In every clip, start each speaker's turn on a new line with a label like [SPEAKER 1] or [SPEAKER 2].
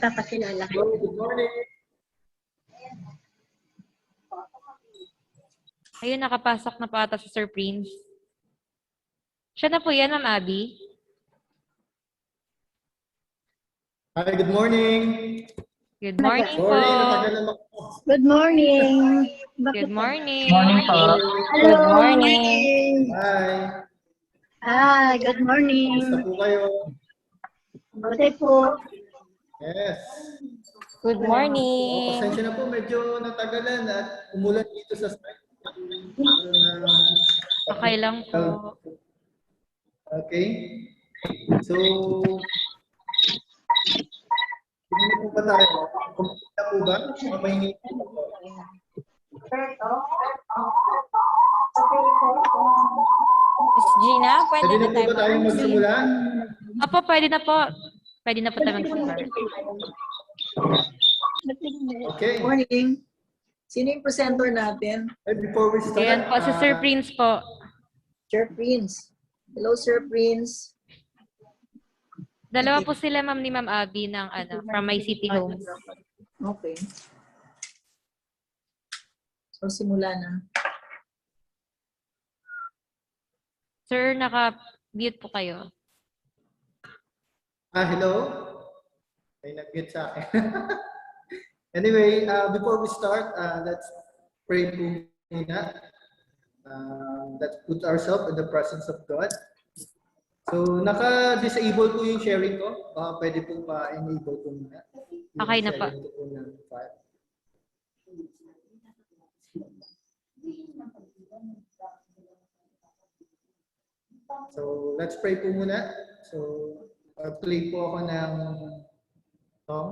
[SPEAKER 1] papakilala.
[SPEAKER 2] Good morning.
[SPEAKER 3] Ayun, nakapasok na po ata si Sir Prince. Siya na po yan, Ma'am Abby.
[SPEAKER 2] Hi, good morning.
[SPEAKER 3] Good morning po.
[SPEAKER 2] Sorry, natagalan ako.
[SPEAKER 1] Good morning.
[SPEAKER 3] Good morning.
[SPEAKER 4] Morning po.
[SPEAKER 1] Hello.
[SPEAKER 4] Good morning.
[SPEAKER 2] Hi.
[SPEAKER 1] Hi, good morning.
[SPEAKER 2] Kumusta po kayo?
[SPEAKER 1] Okay po.
[SPEAKER 2] Yes.
[SPEAKER 4] Good
[SPEAKER 2] Oh,
[SPEAKER 4] morning.
[SPEAKER 2] pasensya na po, medyo natagalan at umulan dito sa site.
[SPEAKER 3] Okay lang po.
[SPEAKER 2] Okay. So, hindi po ba tayo? Kumpita po ba? May
[SPEAKER 4] Miss Gina, pwede
[SPEAKER 2] Pwede
[SPEAKER 4] na
[SPEAKER 2] na po
[SPEAKER 4] tayo
[SPEAKER 2] ba tayo magsimula?
[SPEAKER 3] Opo, pwede na po. Pwede na po tayo mag-start.
[SPEAKER 2] Okay.
[SPEAKER 5] Morning. Sino yung presenter natin?
[SPEAKER 2] And before we start,
[SPEAKER 3] Ayan po, si Sir Prince po.
[SPEAKER 5] Sir Prince. Hello, Sir Prince.
[SPEAKER 3] Dalawa po sila, Ma'am, ni Ma'am Abby ng from My City Homes.
[SPEAKER 5] Okay. So, simula na.
[SPEAKER 3] Sir, naka-mute po kayo.
[SPEAKER 2] hello? May nag-get sa akin. Anyway, before we start, let's pray po muna. Let's put ourselves in the presence of God. So, naka-disable po yung sharing ko. Pwede po pa-enable po muna.
[SPEAKER 3] Okay na po.
[SPEAKER 2] So, let's pray po muna. So, play po ako ng song.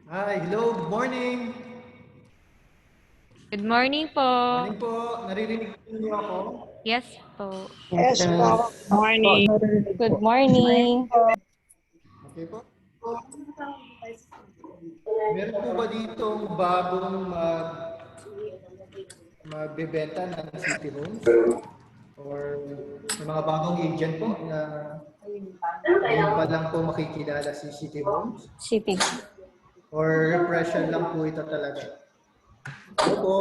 [SPEAKER 2] Hi, hello, good morning.
[SPEAKER 3] Good morning po.
[SPEAKER 2] Morning po. Naririnig po niyo ako?
[SPEAKER 3] Yes po.
[SPEAKER 4] Yes, po. Morning. Good morning.
[SPEAKER 2] Okay po. Meron po ba dito bagong magbebenta ng City Homes? Or may mga bagong agent po na ngayon pa lang po makikilala si City Homes?
[SPEAKER 4] City.
[SPEAKER 2] Or repression lang po ito talaga? Hello po.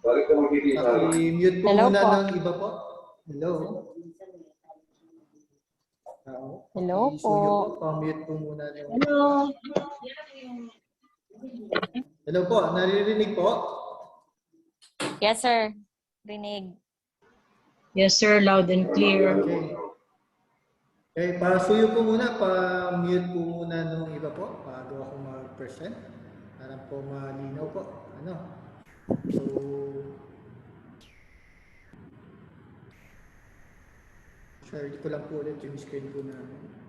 [SPEAKER 2] Paki-mute po
[SPEAKER 4] Hello
[SPEAKER 2] muna
[SPEAKER 4] po.
[SPEAKER 2] ng iba po. Hello.
[SPEAKER 4] Hello
[SPEAKER 2] So yun
[SPEAKER 4] po.
[SPEAKER 2] po, pa-mute po muna.
[SPEAKER 1] Hello.
[SPEAKER 2] Hello po, naririnig po?
[SPEAKER 4] Yes, sir. Rinig.
[SPEAKER 5] Yes, sir. Loud and clear.
[SPEAKER 2] Okay. Okay, pa-suyo po muna, pa-mute po muna nung iba po, bago ako mag-present. Para po malinaw po. Ano? So, share ko lang po ulit yung screen po namin.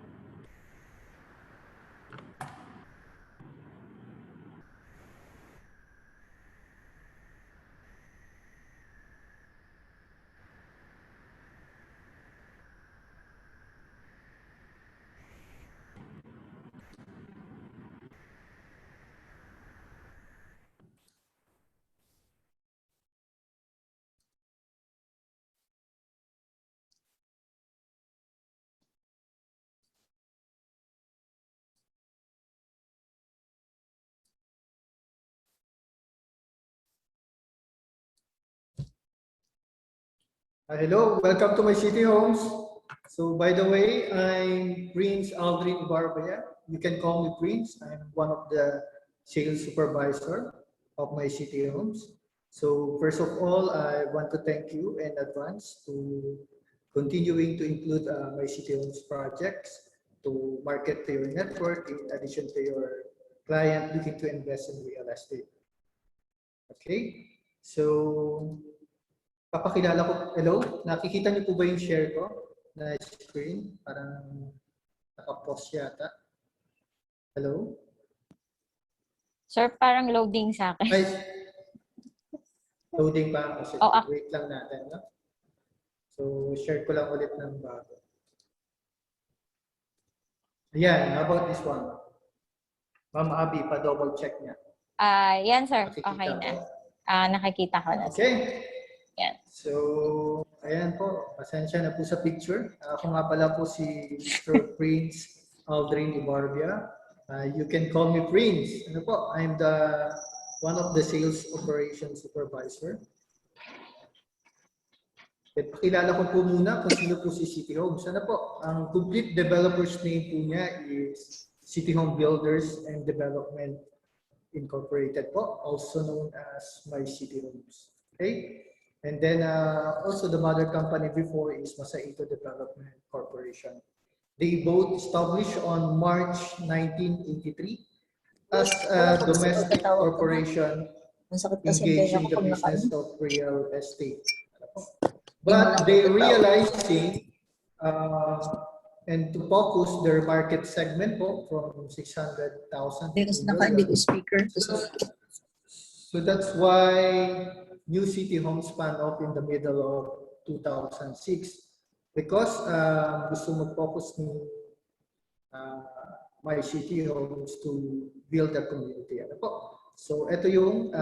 [SPEAKER 2] Hello, welcome to my city homes. So by the way, I'm Prince Aldrin Barbaya. You can call me Prince. I'm one of the sales supervisor of my city homes. So first of all, I want to thank you in advance to continuing to include my city homes projects to market to your network in addition to your client looking to invest in real estate. Okay, so papakilala ko, hello, nakikita niyo po ba yung share ko na screen? Parang naka-pause yata. Hello?
[SPEAKER 4] Sir, parang loading sa akin.
[SPEAKER 2] Ay, loading pa kasi.
[SPEAKER 4] Oh,
[SPEAKER 2] Wait lang natin. No? So, share ko lang ulit ng bago. Ayan, how about this one? Ma'am Abby, pa-double check niya.
[SPEAKER 4] Yan, sir.
[SPEAKER 2] Nakikita
[SPEAKER 4] Okay na.
[SPEAKER 2] ko.
[SPEAKER 4] Nakikita ko na, sir.
[SPEAKER 2] Okay.
[SPEAKER 4] Yan.
[SPEAKER 2] So, ayan po. Pasensya na po sa picture. Ako nga pala po si Mr. Prince Aldrin Ibarbia. You can call me Prince. Ano po? I'm the one of the sales operations supervisor. At pakilala ko po muna kung sino po si City Homes. Ano po? Ang complete developer's name po niya is City Home Builders and Development Incorporated po, also known as My City Homes. Okay? And then also the mother company before is Masaito Development Corporation. They both established on March 1983 as a domestic corporation
[SPEAKER 5] Ang sakit kasi
[SPEAKER 2] engaged in
[SPEAKER 5] yung
[SPEAKER 2] the
[SPEAKER 5] tenga ko pag
[SPEAKER 2] business of real estate. But they realizing and to focus their market segment po from 600,000
[SPEAKER 5] Hindi kasi hindi ko speaker.
[SPEAKER 2] So that's why New City Homes spun off in the middle of 2006 because gusto mag-focus ni My City Homes to build a community. Ano po? So ito yung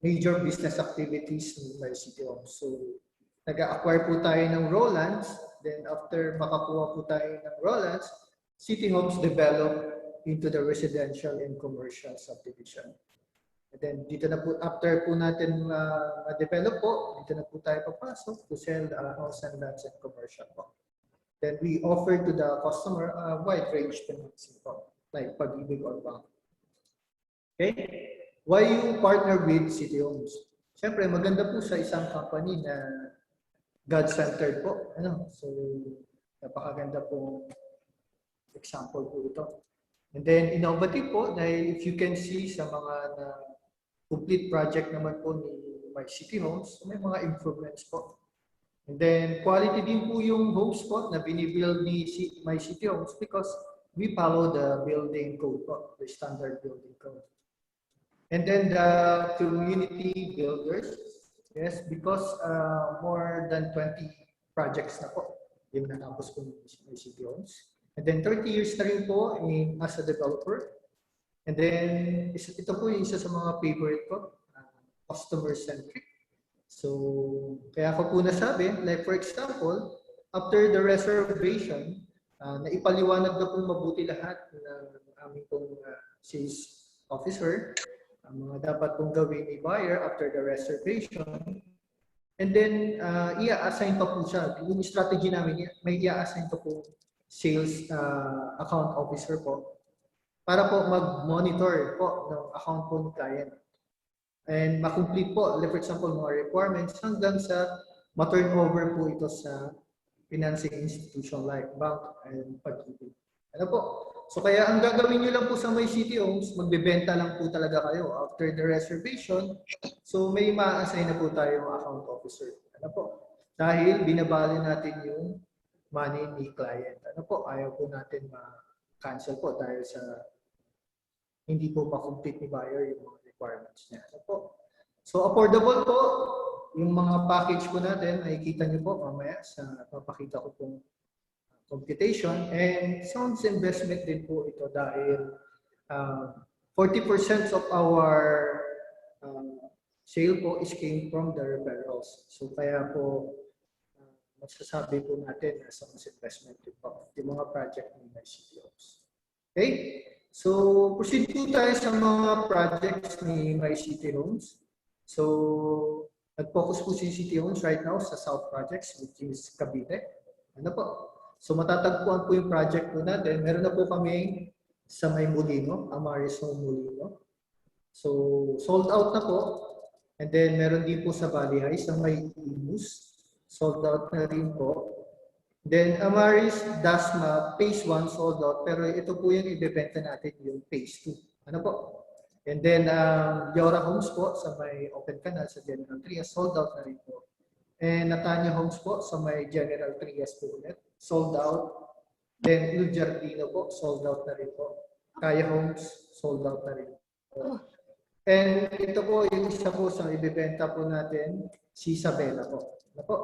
[SPEAKER 2] major business activities ni My City Homes. So nag-acquire po tayo ng Rolands. Then after makakuha po tayo ng Rolands, City Homes develop into the residential and commercial subdivision. And then dito na po, after po natin ma-develop po, dito na po tayo papasok to sell house and lots and commercial po. Then we offer to the customer a wide range financing po, like Pag-ibig or bank. Okay? Why you partner with City Homes? Siyempre, maganda po sa isang company na God-centered po. Ano? So, napakaganda po example po ito. And then, innovative po dahil if you can see sa mga complete project naman po ni My City Homes, may mga improvements po. And then, quality din po yung homes po na binibuild ni My City Homes because we follow the building code po, the standard building code. And then the community builders, yes, because more than 20 projects na po yung natapos po ni My City Homes. And then 30 years na rin po as a developer. And then, ito po yung isa sa mga favorite ko, customer-centric. So, kaya ko po nasabi, like for example, after the reservation, naipaliwanag na po mabuti lahat ng aming pong sales officer, ang mga dapat pong gawin ni buyer after the reservation. And then, i-assign pa po siya. Yung strategy namin, may i-assign pa po sales account officer po para po mag-monitor po ng account po ng client. And makomplete po, for example, mga requirements hanggang sa ma-turnover po ito sa financing institution like bank and pag-ibig. Ano po? So kaya ang gagawin nyo lang po sa My City Homes, magbebenta lang po talaga kayo after the reservation. So may ma-assign na po tayo account officer. Ano po? Dahil binabali natin yung money ni client. Ano po? Ayaw po natin ma-cancel po dahil sa hindi po ma-complete ni buyer yung mga requirements niya. Ano po? So affordable po yung mga package po natin, nakikita niyo po mamaya sa papakita ko pong computation, and sounds investment din po ito dahil 40% of our sale po is came from the referrals. So kaya po masasabi po natin na sounds investment din po yung mga project ng My City Homes. Okay? So proceed po tayo sa mga projects ni My City Homes. So nag-focus po si City Homes right now sa South Projects, which is Cavite. Ano po? So matatagpuan po yung project po natin. Meron na po kami sa May Molino, Amaris Home Molino. So sold out na po. And then meron din po sa Valley High, sa May Imus. Sold out na rin po. Then Amaris Dasma Phase 1 sold out. Pero ito po yung ibebenta natin yung Phase 2. Ano po? And then, Yora Homes po sa may Open Canal sa General Trias, sold out na rin po. And Natanya Homes po sa may General Trias po ulit, sold out. Then Il Giardino po, sold out na rin po. Kaya Homes, sold out na rin po. And ito po, yung isa po sa ibibenta po natin, si Isabela po. Ano po?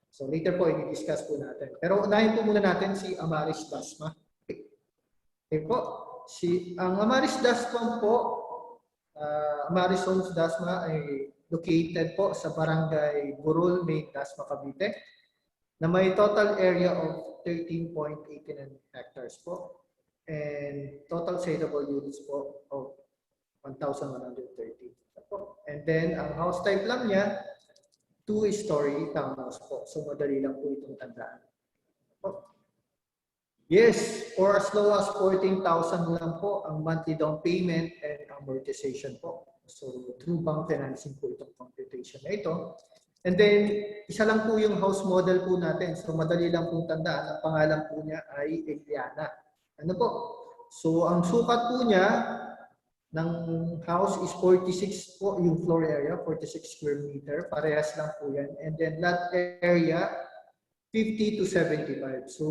[SPEAKER 2] So later po, i-discuss po natin. Pero unahin po muna natin si Amaris Dasma. Okay po. Ang Amaris Dasma po, Amaris Homes Dasma ay located po sa Barangay Burol, May Dasma, Cavite na may total area of 13.89 hectares po and total saleable units po of 1,130 po. And then ang house type lang niya 2-story townhouse po. So madali lang po itong tandaan. Po. Yes, for as low as 14,000 lang po ang monthly down payment and amortization po. So, through bank financing po itong computation na ito. And then, isa lang po yung house model po natin. So, madali lang pong tandaan. Ang pangalan po niya ay Eliana. Ano po? So, ang sukat po niya ng house is 46 po, yung floor area, 46 square meter. Parehas lang po yan. And then, lot area, 50 to 75. So,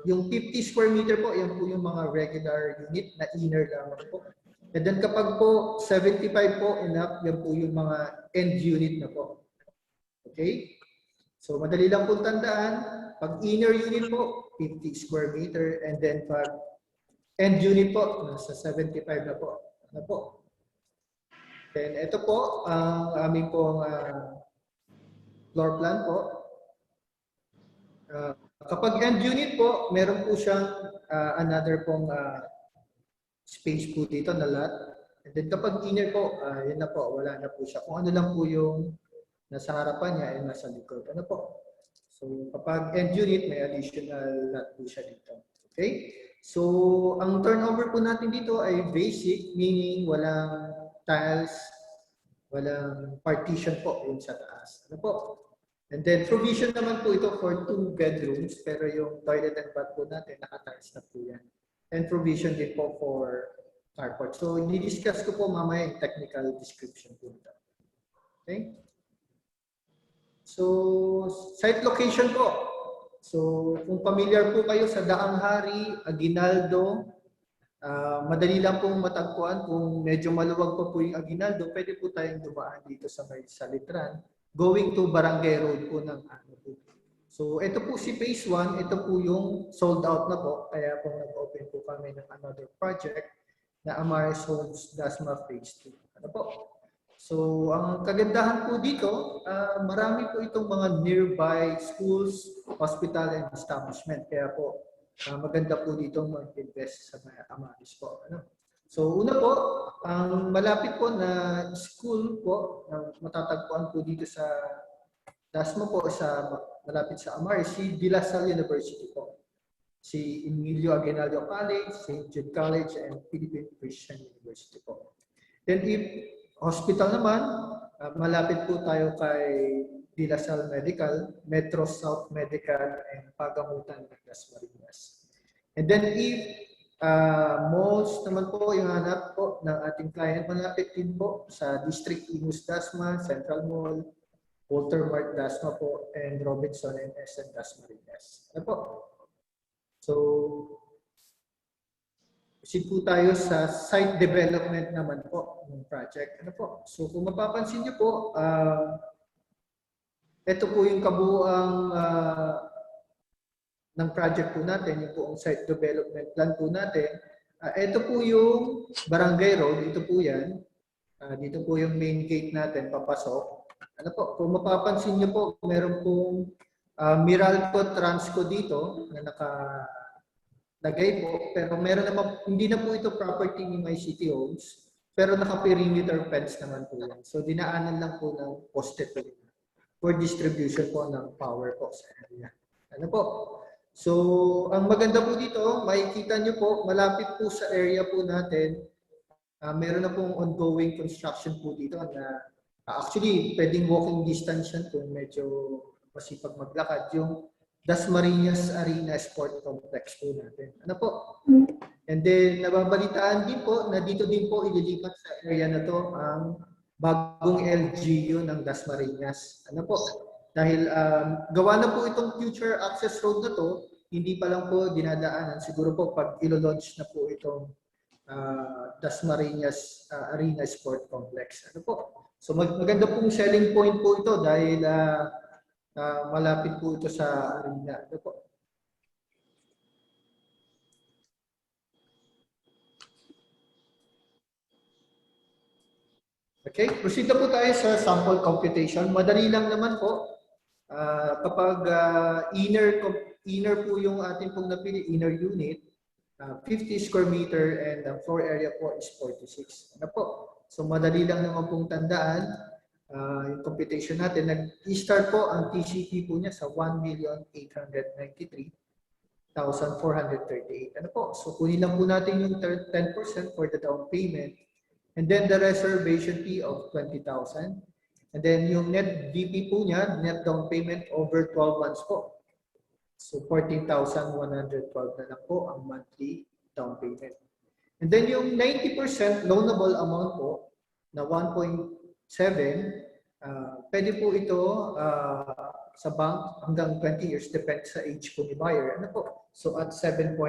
[SPEAKER 2] yung 50 square meter po, yan po yung mga regular unit na inner lamang po. And then kapag po 75 po enough, yan po yung mga end unit na po. Okay? So, madali lang po tandaan. Pag inner unit po, 50 square meter. And then pag end unit po, nasa 75 na po. Ano po? Then ito po, ang aming pong floor plan po. Kapag end unit po, meron po siyang another pong space po dito na lot. And then kapag inner po, yun na po, wala na po siya. Kung ano lang po yung nasa harapan niya ay nasa likod. Ano po? So kapag end unit, may additional lot po siya dito. Okay? So ang turnover po natin dito ay basic, meaning walang tiles, walang partition po yung sa taas. Ano po? And then provision naman po ito for 2 bedrooms, pero yung toilet and bath po natin, naka-tiles na po yan. And provision din po for carport. So, i-discuss ko po mamaya yung technical description po ito. Okay? So, site location po. So, kung familiar po kayo sa Daang Hari, Aguinaldo, madali lang pong matagpuan. Kung medyo maluwag pa po yung Aguinaldo, pwede po tayong dumaan dito sa may Salitran, going to Barangay Road po ng ano po. So, ito po si Phase 1. Ito po yung sold out na po. Kaya po nag-open po kami ng another project na Amaris Homes Dasma Phase 2. Ano po? So, ang kagandahan po dito, marami po itong mga nearby schools, hospital, and establishment. Kaya po, maganda po dito mag-invest sa Amaris po. Ano? So, una po, ang malapit po na school po, na matatagpuan po dito sa Dasma po malapit sa Amar, si De La Salle University po. Si Emilio Aguinaldo College, St. Jude College, and Philippine Christian University po. Then if hospital naman, malapit po tayo kay De La Salle Medical, Metro South Medical, and Pagamutan ng Dasmariñas. And then if most naman po yung hanap po ng ating client, malapit din po sa District Imus Dasma, Central Mall, Walter Mart Dasma po, and Robinson and SN Dasmariñas. Ano po? So, proceed po tayo sa site development naman po ng project. Ano po? So, kung mapapansin niyo po, ito po yung kabuuang ng project po natin, yung po ang site development plan po natin. Ito po yung Barangay Road, ito po yan. Dito po yung main gate natin, papasok. Ano po? Kung mapapansin niyo po, meron pong Meralco Transco dito na nakalagay po, pero meron naman, hindi na po ito property ni My City Homes, pero naka-perimeter fence naman po yan. So dinaanan lang po ng poste po for distribution po ng power po sa area. Ano po? So ang maganda po dito, makikita nyo po, malapit po sa area po natin, meron na pong ongoing construction po dito na actually pwedeng walking distance yan kung medyo masipag maglakad, yung Dasmariñas Arena Sport Complex po natin. Ano po? And then, nababalitaan din po na dito din po ililipat sa area na to ang bagong LGU ng Dasmariñas. Ano po? Dahil gawa na po itong future access road na to, hindi pa lang po dinadaanan. Siguro po pag ilo-launch na po itong Dasmariñas Arena Sport Complex. Ano po? So maganda pong selling point po ito dahil malapit po ito sa arena. Ano po? Okay, proceed na po tayo sa sample computation. Madali lang naman po. Kapag inner po yung ating pong napili, inner unit, 50 square meter and the floor area po is 46. Ano po? So madali lang naman pong tandaan yung computation natin. Nag-start po ang TCP po niya sa 1,893,438. Ano po? So kunin lang po natin yung 10% for the down payment and then the reservation fee of 20,000. And then yung net DP po niya, net down payment over 12 months po. So 14,112 na lang po ang monthly down payment. And then yung 90% loanable amount po na 1.7, pwede po ito sa bank hanggang 20 years, depende sa age po ni buyer. Ano po? So at 7.5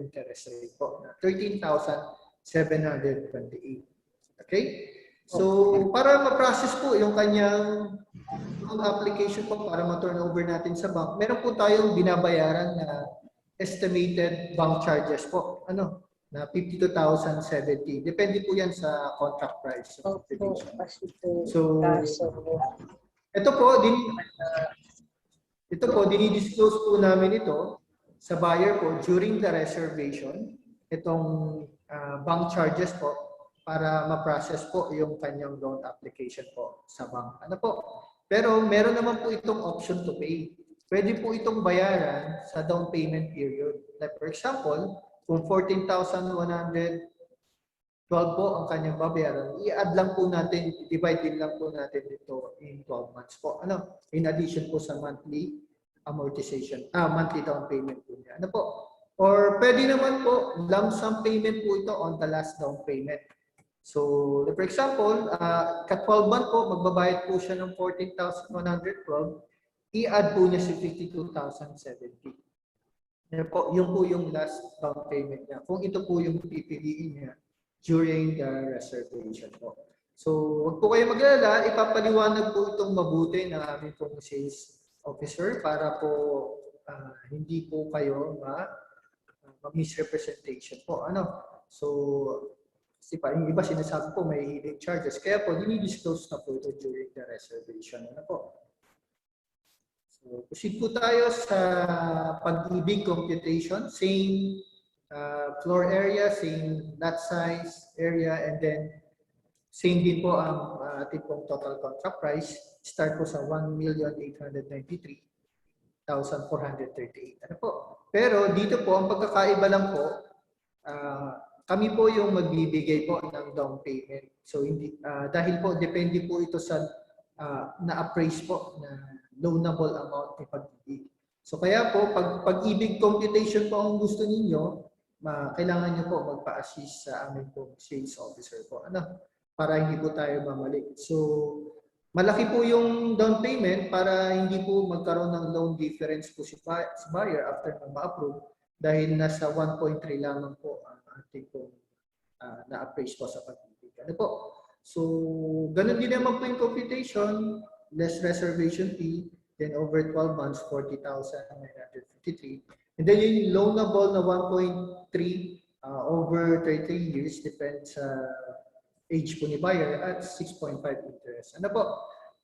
[SPEAKER 2] interest rate po na 13,728. Okay? So para ma-process po yung kanyang application po para ma-turn over natin sa bank, meron po tayong binabayaran na estimated bank charges po. Ano? Na 52,070. Depende po yan sa contract price. So, ito po, dinidisclose po namin ito sa buyer po during the reservation, itong bank charges po para ma-process po yung kanyang loan application po sa bank. Ano po? Pero meron naman po itong option to pay. Pwede po itong bayaran sa down payment period. Like for example, kung 14,112 po ang kanyang babayaran, i-add lang po natin, divide din lang po natin ito in 12 months po. Ano? In addition po sa monthly amortization, monthly down payment po niya. Ano po? Or pwede naman po, lump sum payment po ito on the last down payment. So, for example, ka-12 month po, magbabayad po siya ng 14,112, i-add po niya si 52,070. Yung po yung last down payment niya. Kung ito po yung pipiliin niya during the reservation po. So, huwag po kayo mag-alala, ipapaliwanag po itong mabuti ng aming pong sales officer para po hindi po kayo misrepresentation po. Ano? So, kasi pa, yung iba sinasabi po may hidden charges. Kaya po, dinidisclose na po ito during the reservation. Ano po? So, proceed po tayo sa pag-ibig computation. Same floor area, same lot size area, and then Same din po ang ating pong total contract price. Start po sa 1,893,438. Ano po? Pero dito po, ang pagkakaiba lang po, kami po yung magbibigay po ng down payment. So hindi dahil po depende po ito sa na-appraise po na loanable amount ni Pag-ibig. So kaya po pag-ibig computation po ang gusto ninyo, kailangan niyo po magpa-assist sa aming po sales officer po. Para hindi po tayo mamali. So malaki po yung down payment para hindi po magkaroon ng loan difference po si buyer after na ma-approve dahil nasa 1.3 lamang po ang ating po na-appraise po sa Pag-ibig. Ano po? So, ganun din naman po yung computation, less reservation fee, then over 12 months, 40,953. And then yung loanable na 1.3 over 33 years, depends sa age po ni buyer at 6.5 interest. Ano po?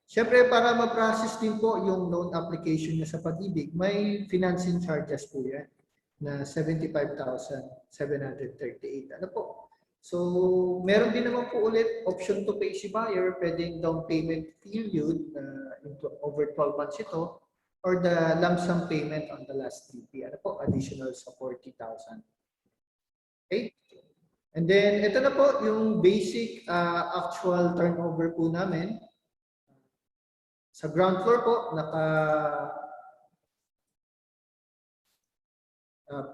[SPEAKER 2] Siyempre, para ma-process din po yung loan application niya sa Pag-ibig, may financing charges po yan na 75,738. Ano po? So, meron din naman po ulit option to pay si buyer, pwedeng down payment period na over 12 months ito, or the lump sum payment on the last DP. Ano po? Additional sa 40,000. Okay? And then, ito na po yung basic actual turnover po namin. Sa ground floor po,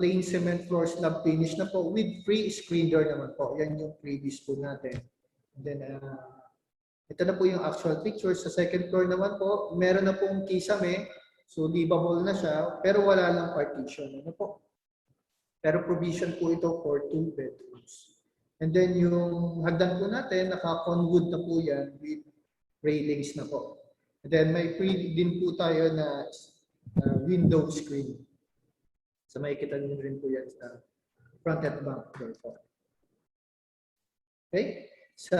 [SPEAKER 2] plain cement floor slab finish na po with free screen door naman po. Yan yung previous po natin. And then, ito na po yung actual picture. Sa second floor naman po, meron na pong kisame. So, livable na siya. Pero wala lang partition. Ano po? Pero provision po ito for 2 bedrooms. And then, yung hagdan po natin, naka-conwood na po yan with railings na po. And then, may free din po tayo na window screen. So makikita niyo rin po yan sa front and back door po. Okay? Sa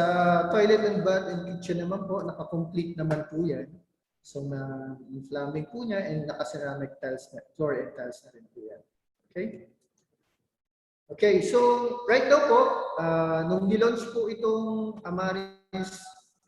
[SPEAKER 2] toilet and bath and kitchen naman po, naka-complete naman po yan. So yung plumbing po niya and naka-ceramic tiles na, floor and tiles na rin po yan. Okay? Okay, so right now po, nung nilaunch po itong Amaris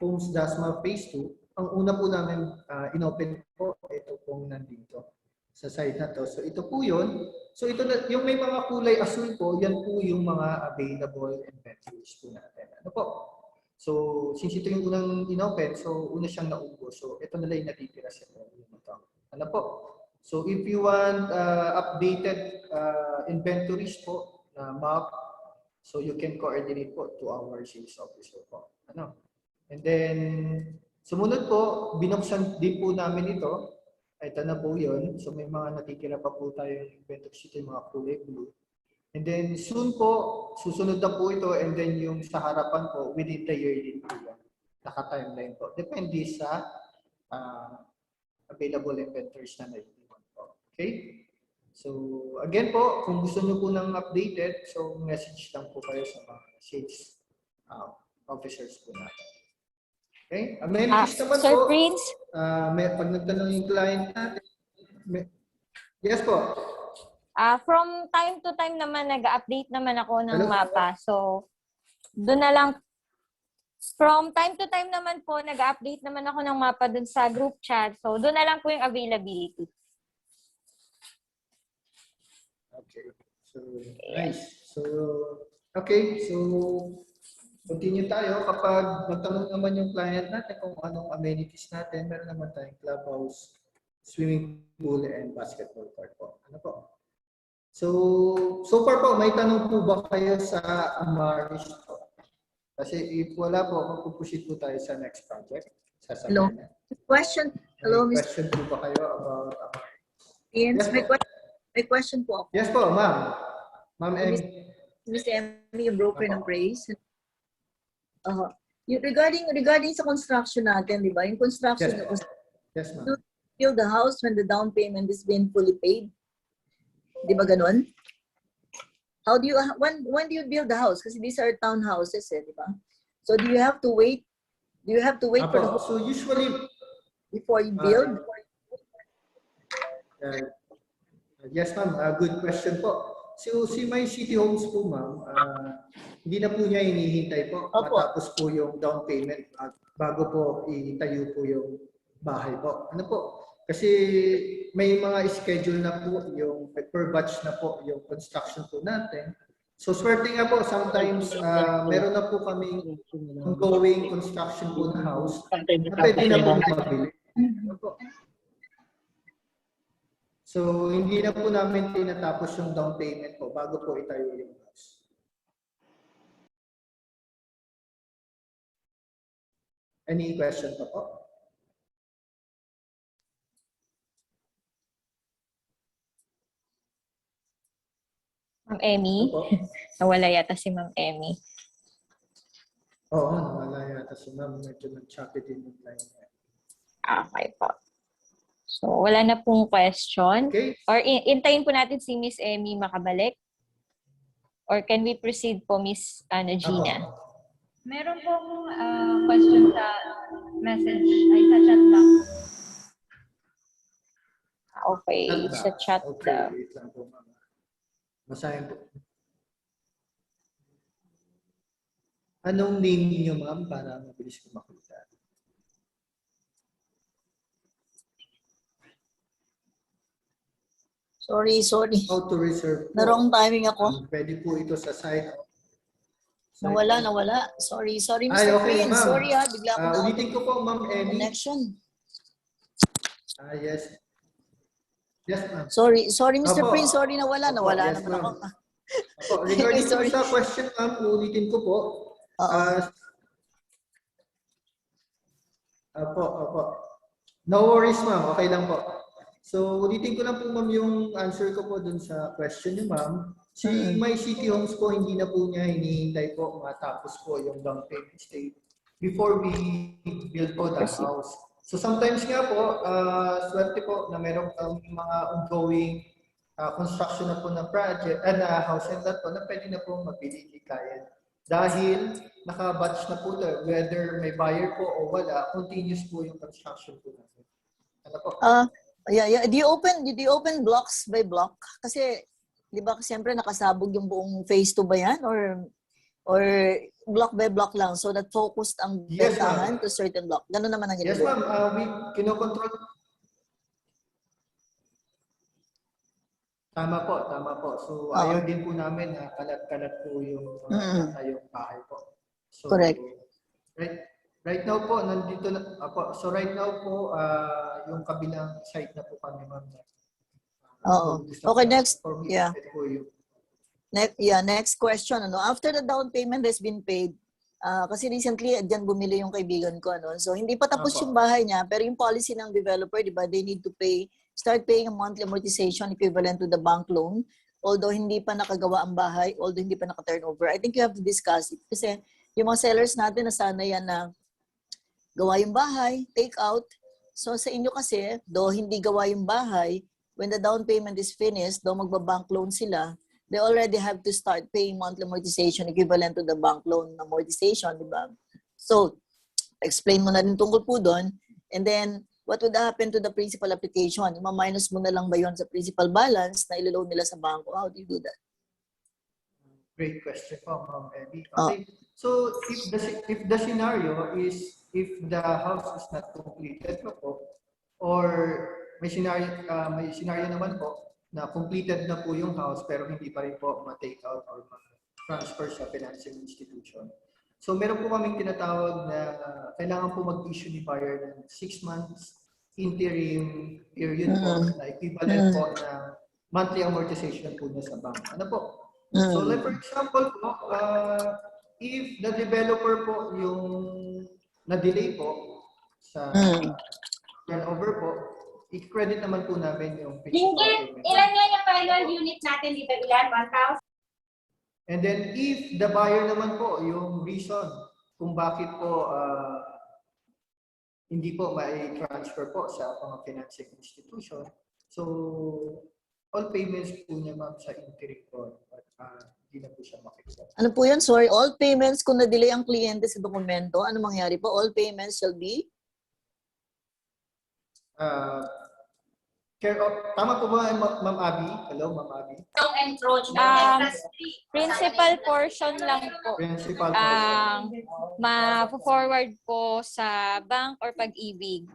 [SPEAKER 2] Homes Dasma Phase 2, ang una po namin inopen po, ito pong nandito sa side na to. So ito po yun. So ito na, yung may mga kulay asul po, yan po yung mga available inventories po natin. Ano po? So since ito yung unang inopen, so una siyang naubos. So ito na lang yung natitira sa ito. Ano po? So if you want updated inventories po na map, so you can coordinate po to our sales officer po. Ano? And then sumunod po, binuksan din po namin ito. Ito na po yun. So may mga natitira pa po tayo yung inventory sheet, yung mga kulay blue. And then soon po, susunod na po ito and then yung sa harapan po, within the year din po yan. Naka-timeline po. Depende sa available inventories na naiiwan po. Okay? So again po, kung gusto nyo po ng updated, so message lang po kayo sa mga sales officers po natin. Okay? Amenities naman
[SPEAKER 4] Sir
[SPEAKER 2] po.
[SPEAKER 4] Prince?
[SPEAKER 2] Pag nagtanong yung client natin. Yes po.
[SPEAKER 4] From time to time naman, nag-update naman ako ng
[SPEAKER 2] Hello?
[SPEAKER 4] mapa. So, doon na lang. From time to time naman po, nag-update naman ako ng mapa doon sa group chat. So, doon na lang po yung availability.
[SPEAKER 2] Okay. So, nice. So, okay. So, continue tayo. Kapag magtanong naman yung client natin kung anong amenities natin, meron naman tayong clubhouse, swimming pool, and basketball court po. Ano po? So far po, may tanong po ba kayo sa Amaris po? Kasi if wala po, magpupushit po tayo sa next project.
[SPEAKER 5] Hello. Question. Hello,
[SPEAKER 2] May
[SPEAKER 5] Mr.
[SPEAKER 2] question po ba kayo about Amaris?
[SPEAKER 5] Ian.
[SPEAKER 2] Yes,
[SPEAKER 5] May question po ako.
[SPEAKER 2] Yes po, ma'am. Ma'am Emmy.
[SPEAKER 5] Mr. Emmy, yung broker ng Praise. Regarding sa construction natin, di ba? Yung construction,
[SPEAKER 2] Yes. Yes, ma'am.
[SPEAKER 5] build the house when the down payment is being fully paid. Di ba ganun? When do you build the house? Kasi these are townhouses, di ba? So do you have to wait? Do you have to wait for the
[SPEAKER 2] Apo,
[SPEAKER 5] house
[SPEAKER 2] so usually,
[SPEAKER 5] before you build?
[SPEAKER 2] yes ma'am, good question po. So si My City Homes po ma'am, hindi na po niya hinihintay po
[SPEAKER 5] Opo.
[SPEAKER 2] matapos po yung down payment at bago po itayo po yung bahay po. Ano po? Kasi may mga schedule na po yung per batch na po yung construction po natin. So swerte nga po, sometimes meron na po kami ongoing construction po na house na pwede na po mabili. Ano po? So hindi na po namin tinatapos yung down payment po bago po itayo yung house. Any question pa po?
[SPEAKER 4] Ma'am Emmy.
[SPEAKER 2] Opo.
[SPEAKER 4] Nawala yata si Ma'am Emmy.
[SPEAKER 2] Oo, nawala yata si ma'am. Medyo nag-choppy din yung line niya.
[SPEAKER 4] Okay po. So, wala na pong question.
[SPEAKER 2] Okay.
[SPEAKER 4] Or intayin po natin si Miss Emmy makabalik? Or can we proceed po, Miss Gina?
[SPEAKER 2] Opo.
[SPEAKER 3] Meron pong question sa message, ay sa chat box.
[SPEAKER 4] Okay, sa chat.
[SPEAKER 2] Okay, wait lang po ma'am. Basahin po. Anong name niyo ma'am para mabilis ko makita?
[SPEAKER 5] Sorry.
[SPEAKER 2] How to reserve po?
[SPEAKER 5] Na-wrong timing ako.
[SPEAKER 2] Pwede po ito sa site.
[SPEAKER 5] Nawala. Sorry,
[SPEAKER 2] Ay,
[SPEAKER 5] Mr.
[SPEAKER 2] okay,
[SPEAKER 5] Prince.
[SPEAKER 2] ma'am.
[SPEAKER 5] Sorry bigla ako na
[SPEAKER 2] Ulitin ko po ma'am Emmy.
[SPEAKER 5] connection.
[SPEAKER 2] Yes. Yes ma'am.
[SPEAKER 5] Sorry, Mr.
[SPEAKER 2] Opo.
[SPEAKER 5] Prince. Sorry, nawala
[SPEAKER 2] Opo, yes,
[SPEAKER 5] naman
[SPEAKER 2] ma'am.
[SPEAKER 5] ako.
[SPEAKER 2] Opo, regarding po
[SPEAKER 5] Sorry.
[SPEAKER 2] sa question ma'am, ulitin ko po.
[SPEAKER 5] Oo.
[SPEAKER 2] Opo. No worries ma'am, okay lang po. So, ulitin ko lang po ma'am yung answer ko po dun sa question niyo ma'am. Si My City Homes po, hindi na po niya hinihintay po matapos po yung down payment stage before we build po the house. So sometimes nga po, swerte po na meron kami mga ongoing construction na po ng project, na house and lot po na pwede na po mabili ni client. Dahil naka-batch na po ito, whether may buyer po o wala, continuous po yung construction po natin. Ano po?
[SPEAKER 5] Yeah. Do you open blocks by block? Kasi, di ba, siyempre nakasabog yung buong phase 2 ba yan? Or block by block lang so that focused ang
[SPEAKER 2] Yes,
[SPEAKER 5] bentahan
[SPEAKER 2] ma'am.
[SPEAKER 5] to certain block. Ganun naman ang
[SPEAKER 2] Yes
[SPEAKER 5] ginagawa.
[SPEAKER 2] ma'am, we kinokontrol. Tama po. So ayaw din po namin na kalat-kalat po yung tayong bahay po. So,
[SPEAKER 5] Correct.
[SPEAKER 2] Right now po, nandito na, so right now po, yung kabilang site na po kami ma'am.
[SPEAKER 5] Oo. Okay, next. Yeah.
[SPEAKER 2] Po yung
[SPEAKER 5] Next question. After the down payment has been paid, kasi recently, dyan bumili yung kaibigan ko. So, hindi pa tapos
[SPEAKER 2] Opo.
[SPEAKER 5] yung bahay niya, pero yung policy ng developer, di ba, they need to start paying a monthly amortization equivalent to the bank loan, although hindi pa nakagawa ang bahay, although hindi pa naka-turnover. I think you have to discuss it. Kasi yung mga sellers natin, nasana yan na gawa yung bahay, take out. So, sa inyo kasi, though hindi gawa yung bahay, when the down payment is finished, though magbabank loan sila, they already have to start paying monthly amortization equivalent to the bank loan amortization, di ba? So, explain mo na rin tungkol po doon. And then, what would happen to the principal application? Ma-minus mo na lang ba yon sa principal balance na ilo-loan nila sa banko? How do you do that?
[SPEAKER 2] great question po, Ma'am Emmy. Okay. So, if the scenario is if the house is not completed po, or may scenario naman po na completed na po yung house pero hindi pa rin po ma-take out or ma-transfer sa financing institution. So meron po kaming tinatawag na kailangan po mag-issue ni buyer ng 6 months interim period po na equivalent po ng monthly amortization po niya sa bank. Ano po? So like for example po, if the developer po yung na-delay po sa turnover po, i-credit naman po namin yung principal payment.
[SPEAKER 6] Ilan nga yung final unit natin dito? Ilan? 1,000?
[SPEAKER 2] And then if the buyer naman po, yung reason kung bakit po hindi po may transfer po sa mga financing institution, so all payments po niya ma'am sa interim po at hindi na po siya makikita.
[SPEAKER 5] Ano po yun? Sorry, all payments, kung na-delay ang kliyente sa dokumento, ano mangyari po? All payments shall be?
[SPEAKER 2] Tama po ba, Ma'am Abby? Hello, Ma'am Abby.
[SPEAKER 6] Strong encroachment. Plus 3.
[SPEAKER 4] Principal portion lang po
[SPEAKER 2] Principal
[SPEAKER 4] ang ma-forward po sa bank or pag-ibig.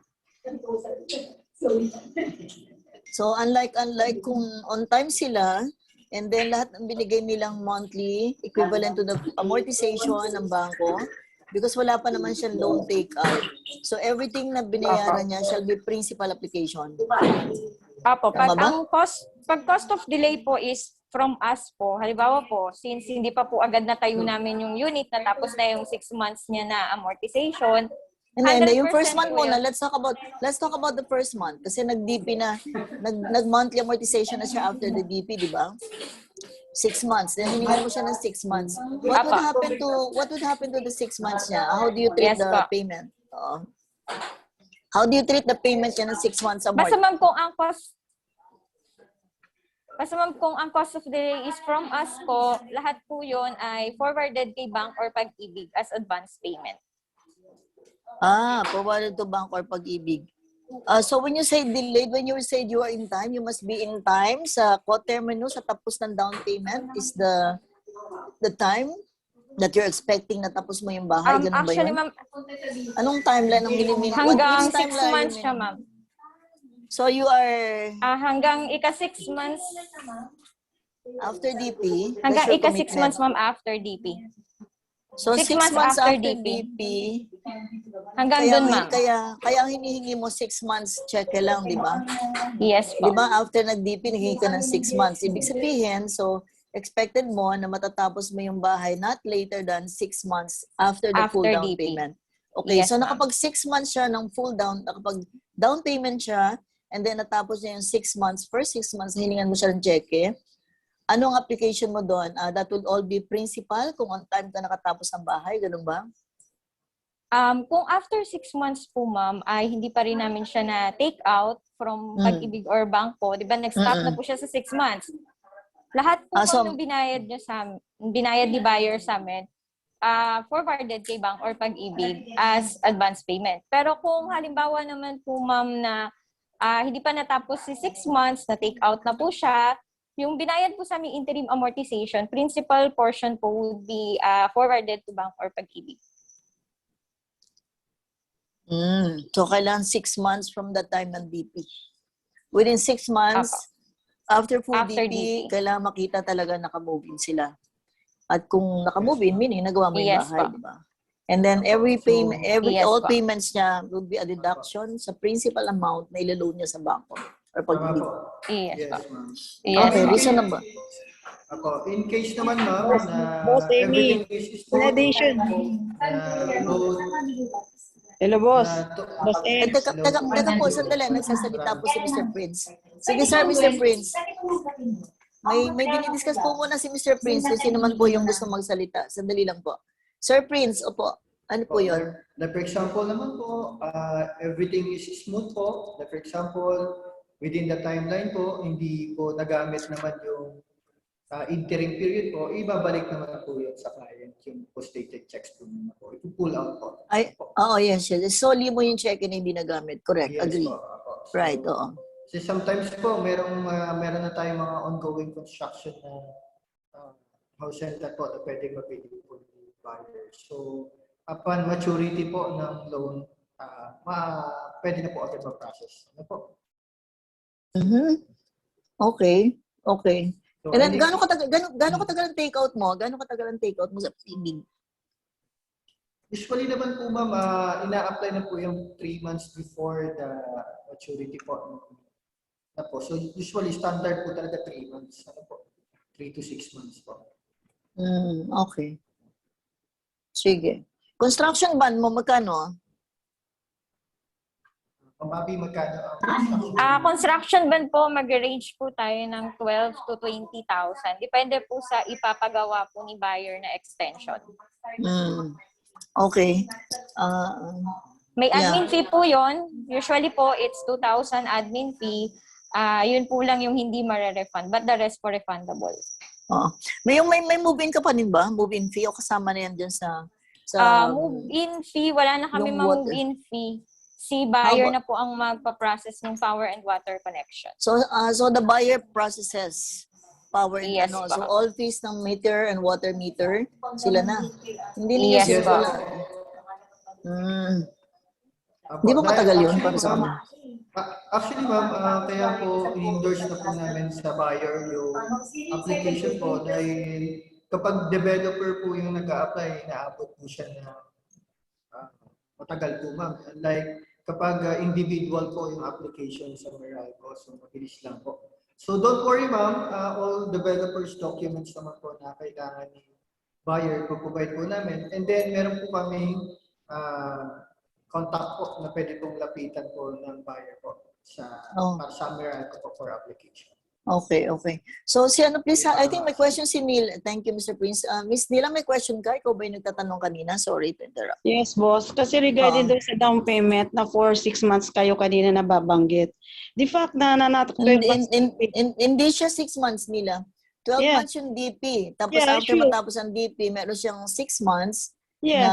[SPEAKER 5] So unlike kung on time sila, and then lahat ng binigay nilang monthly equivalent to the amortization ng bangko, because wala pa naman siyang loan take-out. So everything na binayaran niya shall be principal application.
[SPEAKER 4] Apo,
[SPEAKER 5] Tama ba?
[SPEAKER 4] pag cost of delay po is from us po. Halimbawa po, since hindi pa po agad natayo namin yung unit, natapos na yung 6 months niya na amortization,
[SPEAKER 5] And then yung
[SPEAKER 4] 100%
[SPEAKER 5] first month
[SPEAKER 4] po
[SPEAKER 5] muna,
[SPEAKER 4] yun.
[SPEAKER 5] let's talk about the first month kasi nag-DP na, nag-monthly amortization na siya after the DP, di ba? 6 months. Then hiningan mo siya ng 6 months. What would happen to the 6 months niya? How do you treat
[SPEAKER 4] Yes,
[SPEAKER 5] the
[SPEAKER 4] po.
[SPEAKER 5] payment? How do you treat the payment niya ng 6 months amort?
[SPEAKER 4] Basta ma'am kung ang cost of delay is from us po, lahat po yun ay forwarded kay bank or pag-ibig as advance payment.
[SPEAKER 5] Forwarded to bank or pag-ibig. So when you say delayed, when you say you are in time, you must be in time sa co-termino sa tapos ng down payment is the time that you're expecting na tapos mo yung bahay. Ganun ba
[SPEAKER 4] Actually,
[SPEAKER 5] yun?
[SPEAKER 4] ma'am,
[SPEAKER 5] Anong timeline ang hinimin?
[SPEAKER 4] hanggang
[SPEAKER 5] Which
[SPEAKER 4] 6
[SPEAKER 5] timeline
[SPEAKER 4] months
[SPEAKER 5] yun?
[SPEAKER 4] siya, ma'am.
[SPEAKER 5] So you are
[SPEAKER 4] Hanggang ika-6 months,
[SPEAKER 5] after DP.
[SPEAKER 4] hanggang
[SPEAKER 5] that's your
[SPEAKER 4] ika-6
[SPEAKER 5] commitment.
[SPEAKER 4] months, ma'am, after DP.
[SPEAKER 5] So
[SPEAKER 4] 6
[SPEAKER 5] 6
[SPEAKER 4] months
[SPEAKER 5] months
[SPEAKER 4] after
[SPEAKER 5] after
[SPEAKER 4] DP.
[SPEAKER 5] DP.
[SPEAKER 4] Hanggang
[SPEAKER 5] Kaya,
[SPEAKER 4] dun, ma'am.
[SPEAKER 5] kaya ang hinihingi mo 6 months check lang, di ba?
[SPEAKER 4] Yes
[SPEAKER 5] Di
[SPEAKER 4] po.
[SPEAKER 5] ba after nag-DP, naghingi ka ng 6 months. Ibig sabihin, so expected mo na matatapos mo yung bahay not later than 6 months after the full
[SPEAKER 4] After
[SPEAKER 5] down
[SPEAKER 4] DP.
[SPEAKER 5] payment. Okay,
[SPEAKER 4] Yes,
[SPEAKER 5] so
[SPEAKER 4] ma'am.
[SPEAKER 5] nakapag 6 months siya ng full down, nakapag down payment siya, and then natapos niya yung 6 months, first 6 months, hiningan mo siya ng cheque. Anong application mo doon? That will all be principal kung on time ka nakatapos ng bahay, ganun ba?
[SPEAKER 4] Kung after 6 months po, ma'am, ay hindi pa rin namin siya na take out from pag-ibig or bangko, di ba, nag-stop na po siya sa 6 months. Lahat po
[SPEAKER 5] So,
[SPEAKER 4] ng binayad ni buyer sa amin, forwarded kay bank or pag-ibig as advance payment. Pero kung halimbawa naman po, ma'am, na hindi pa natapos si 6 months, na take out na po siya, yung binayad po sa aming interim amortization, principal portion po would be forwarded to bank or pag-ibig.
[SPEAKER 5] So kailangan 6 months from the time ng DP. Within 6 months, after full
[SPEAKER 4] After
[SPEAKER 5] DP,
[SPEAKER 4] DP.
[SPEAKER 5] kailangan makita talaga naka-move-in sila. At kung naka-move-in, meaning nagawa mo yung
[SPEAKER 4] Yes,
[SPEAKER 5] bahay,
[SPEAKER 4] po.
[SPEAKER 5] di ba? And then every payment,
[SPEAKER 4] Yes,
[SPEAKER 5] all
[SPEAKER 4] po.
[SPEAKER 5] payments niya would be a deduction sa principal amount na ilaloan niya sa bangko or
[SPEAKER 2] Tama
[SPEAKER 5] pag-ibig.
[SPEAKER 2] po.
[SPEAKER 4] Yes,
[SPEAKER 2] Yes,
[SPEAKER 4] po.
[SPEAKER 2] ma'am.
[SPEAKER 4] Yes,
[SPEAKER 5] Okay,
[SPEAKER 4] po.
[SPEAKER 5] reasonable.
[SPEAKER 2] Ako, in case naman, ma'am, na
[SPEAKER 1] Boss Amy,
[SPEAKER 2] everything is smooth,
[SPEAKER 1] validation.
[SPEAKER 2] Hello,
[SPEAKER 1] boss. Boss
[SPEAKER 5] Eh,
[SPEAKER 1] M.
[SPEAKER 5] teka po, sandali, nagsasalita po si Mr. Prince. Sige sir, Mr. Prince. May dinidiscuss po muna si Mr. Prince kung sino man po yung gusto magsalita. Sandali lang po. Sir Prince, opo, ano po yun?
[SPEAKER 2] For example naman po, everything is smooth po. For example, within the timeline po, hindi po nagamit naman yung interim period po, ibabalik naman po yun sa client, yung post-dated checks po naman po. Ito-pull out po.
[SPEAKER 5] Ay, oo, yes, yes. Solely mo yung check na hindi nagamit. Correct,
[SPEAKER 2] Yes
[SPEAKER 5] agree.
[SPEAKER 2] po. Ako. So,
[SPEAKER 5] Right, oo.
[SPEAKER 2] kasi sometimes po, meron na tayong mga ongoing construction na house center po na pwedeng mabili po ng buyer. So, upon maturity po ng loan, pwede na po agad ma-process. Ano po?
[SPEAKER 5] Okay, okay.
[SPEAKER 2] So,
[SPEAKER 5] And then,
[SPEAKER 2] any-
[SPEAKER 5] gaano katagal ang take-out mo? Gaano katagal ang take-out mo sa pag-ibig?
[SPEAKER 2] Usually naman po, ma'am, ina-apply na po yung 3 months before the maturity po. Na po. So, usually, standard po talaga 3 months. Ano po? 3 to 6 months po.
[SPEAKER 5] Okay. Sige. Construction ban mo, magkano?
[SPEAKER 2] Mabi, magkano ang
[SPEAKER 4] Construction ban po, mag-range po tayo ng 12 to 20,000. Depende po sa ipapagawa po ni buyer na extension.
[SPEAKER 5] Okay.
[SPEAKER 4] May
[SPEAKER 5] Yeah.
[SPEAKER 4] admin fee po yon. Usually po, it's 2,000 admin fee. Yun po lang yung hindi mare-refund, but the rest po refundable.
[SPEAKER 5] May move-in ka pa din ba? Move-in fee o kasama na yan dyan sa
[SPEAKER 4] Move-in fee, wala na kami
[SPEAKER 5] yung water.
[SPEAKER 4] move-in fee. si buyer na po ang magpa-process ng power and water connection.
[SPEAKER 5] So the buyer processes power and
[SPEAKER 4] Yes,
[SPEAKER 5] ano.
[SPEAKER 4] pa.
[SPEAKER 5] So all fees ng meter and water meter, sila na. Hindi ninyo
[SPEAKER 4] Yes,
[SPEAKER 5] sila
[SPEAKER 2] po.
[SPEAKER 5] wala.
[SPEAKER 2] Apo,
[SPEAKER 5] Di ba matagal yun
[SPEAKER 2] actually,
[SPEAKER 5] para sa
[SPEAKER 2] ma'am,
[SPEAKER 5] kanila?
[SPEAKER 2] Actually, ma'am, kaya po i-endorse na po namin sa buyer yung application po dahil kapag developer po yung nag-a-apply, inaabot po siya na matagal po, ma'am. Like, kapag individual po yung application sa Meralco, so mabilis lang po. So don't worry, ma'am. All developers documents naman po na kailangan ni buyer po provide po namin. And then, meron po kaming contact po na pwede pong lapitan po ng buyer po para sa Meralco po for application.
[SPEAKER 5] Okay. So si ano please, I think may question si Neil. Thank you, Mr. Prince. Miss Neil, may question ka? Ikaw ba yung nagtatanong kanina? Sorry to interrupt.
[SPEAKER 7] Yes, boss. Kasi regarding doon sa down payment na for 6 months kayo kanina nababanggit. The fact na
[SPEAKER 5] Hindi siya 6 months nila. 12
[SPEAKER 7] Yeah.
[SPEAKER 5] months yung DP. Tapos
[SPEAKER 7] Yeah,
[SPEAKER 5] after
[SPEAKER 7] sure.
[SPEAKER 5] matapos ang DP, meron siyang 6 months
[SPEAKER 7] Yes.
[SPEAKER 5] na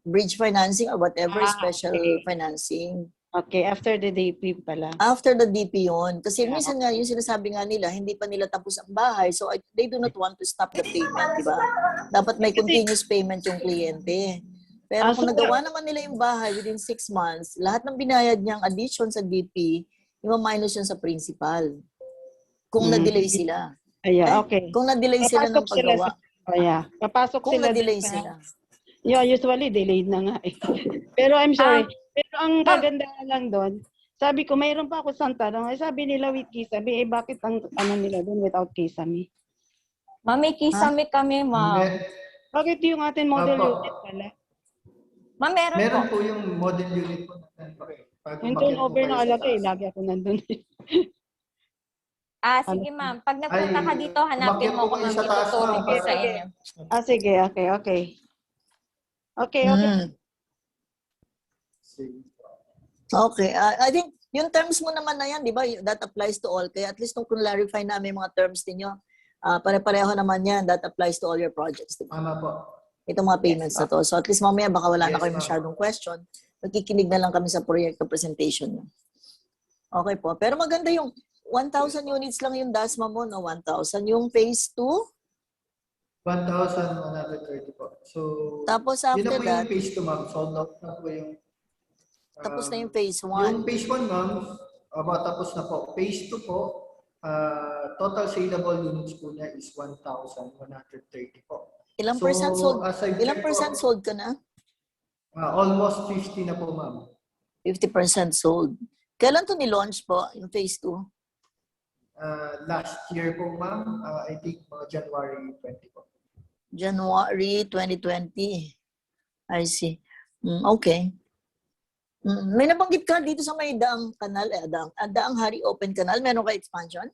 [SPEAKER 5] bridge financing or whatever, special
[SPEAKER 7] Okay.
[SPEAKER 5] financing.
[SPEAKER 7] Okay, after the DP pala.
[SPEAKER 5] After the DP yun. Kasi
[SPEAKER 7] Yeah.
[SPEAKER 5] minsan nga, yung sinasabi nga nila, hindi pa nila tapos ang bahay. So, they do not want to stop the payment, di ba? Dapat may continuous payment yung kliyente. Pero kung
[SPEAKER 7] so,
[SPEAKER 5] nagawa naman nila yung bahay within 6 months, lahat ng binayad niyang addition sa DP, i-minus yun sa principal. Kung na-delay sila.
[SPEAKER 7] Yeah, okay.
[SPEAKER 5] Kung na-delay sila ng
[SPEAKER 7] Papasok sila
[SPEAKER 5] paggawa.
[SPEAKER 7] Papasok
[SPEAKER 5] Kung
[SPEAKER 7] sila.
[SPEAKER 5] na-delay
[SPEAKER 7] dun sa-
[SPEAKER 5] sila.
[SPEAKER 7] Yeah, usually delayed na nga eh. Pero I'm sorry. Pero ang kagandahan lang doon, sabi ko, mayroon pa ako isang tanong. Sabi nila with kisame, bakit ang ano nila doon without kisame?
[SPEAKER 4] Ma'am, may kisame kami, ma'am.
[SPEAKER 7] Bakit yung atin model
[SPEAKER 2] Apo.
[SPEAKER 7] unit pala?
[SPEAKER 4] Ma'am, meron po.
[SPEAKER 2] Meron po yung model unit po natin. Pag
[SPEAKER 7] Yung
[SPEAKER 2] umakyat po
[SPEAKER 7] turnover
[SPEAKER 2] kayo
[SPEAKER 7] na
[SPEAKER 2] sa
[SPEAKER 7] alagay,
[SPEAKER 2] taas.
[SPEAKER 7] lagi ako nandun.
[SPEAKER 4] Sige, ma'am. Pag nagpunta ka
[SPEAKER 2] Ay,
[SPEAKER 4] dito, hanapin
[SPEAKER 2] umakyat
[SPEAKER 4] mo
[SPEAKER 2] po
[SPEAKER 4] ako,
[SPEAKER 2] kayo
[SPEAKER 4] ma'am.
[SPEAKER 2] sa taas,
[SPEAKER 4] Ituturo
[SPEAKER 2] ma'am,
[SPEAKER 4] ko sa
[SPEAKER 2] para-
[SPEAKER 4] inyo.
[SPEAKER 7] Sige, okay. Okay.
[SPEAKER 5] Okay. I think yung terms mo naman na yan, di ba, that applies to all. Kaya at least nung clarify namin yung mga terms ninyo, pare-pareho naman yan, that applies to all your projects. Di ba?
[SPEAKER 2] Tama po.
[SPEAKER 5] Itong mga payments na to. So at least mamaya baka wala na
[SPEAKER 2] Yes,
[SPEAKER 5] kayo
[SPEAKER 2] ma'am.
[SPEAKER 5] masyadong question. Magkikinig na lang kami sa proyekto presentation nyo. Okay po. Pero maganda yung 1,000 units lang yung DASMA mo, no? 1,000. Yung phase 2,
[SPEAKER 2] 1,130 po. So,
[SPEAKER 5] tapos
[SPEAKER 2] yun na
[SPEAKER 5] after
[SPEAKER 2] po
[SPEAKER 5] that,
[SPEAKER 2] yung phase 2, ma'am. Sold out na po yung...
[SPEAKER 5] tapos na yung phase 1.
[SPEAKER 2] Yung phase 1, ma'am, tapos na po. Phase 2 po, total saleable units po niya is 1,130 po.
[SPEAKER 5] Ilang
[SPEAKER 2] So,
[SPEAKER 5] percent sold?
[SPEAKER 2] as I
[SPEAKER 5] Ilang
[SPEAKER 2] check
[SPEAKER 5] percent
[SPEAKER 2] po,
[SPEAKER 5] sold ka na?
[SPEAKER 2] almost 50 na po, ma'am.
[SPEAKER 5] 50% sold. Kailan to ni-launch po, yung phase 2?
[SPEAKER 2] Last year po, ma'am, I think mga January 20 po.
[SPEAKER 5] January 2020. I see. Okay. May nabanggit ka dito sa may Daang Kanal, Daang Hari Open Canal. Meron ka expansion?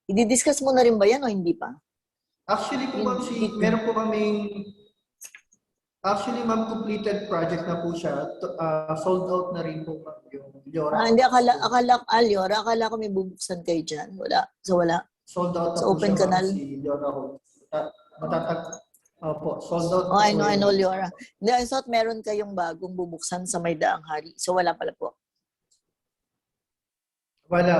[SPEAKER 5] I-discuss mo na rin ba yan o hindi pa?
[SPEAKER 2] Actually po, ma'am, meron po kaming... Actually, ma'am, completed project na po siya. Sold out na rin po, ma'am, yung Liora.
[SPEAKER 5] Hindi, akala ko may bubuksan kayo dyan. Wala. So wala.
[SPEAKER 2] Sold out na
[SPEAKER 5] Sa
[SPEAKER 2] po
[SPEAKER 5] Open
[SPEAKER 2] siya,
[SPEAKER 5] Canal?
[SPEAKER 2] ma'am, si Liora Home. Opo, sold out
[SPEAKER 5] Oh,
[SPEAKER 2] na
[SPEAKER 5] I
[SPEAKER 2] po
[SPEAKER 5] know,
[SPEAKER 2] yun.
[SPEAKER 5] Liora. Hindi, I thought meron kayong bagong bubuksan sa may Daang Hari. So wala pala po.
[SPEAKER 2] Wala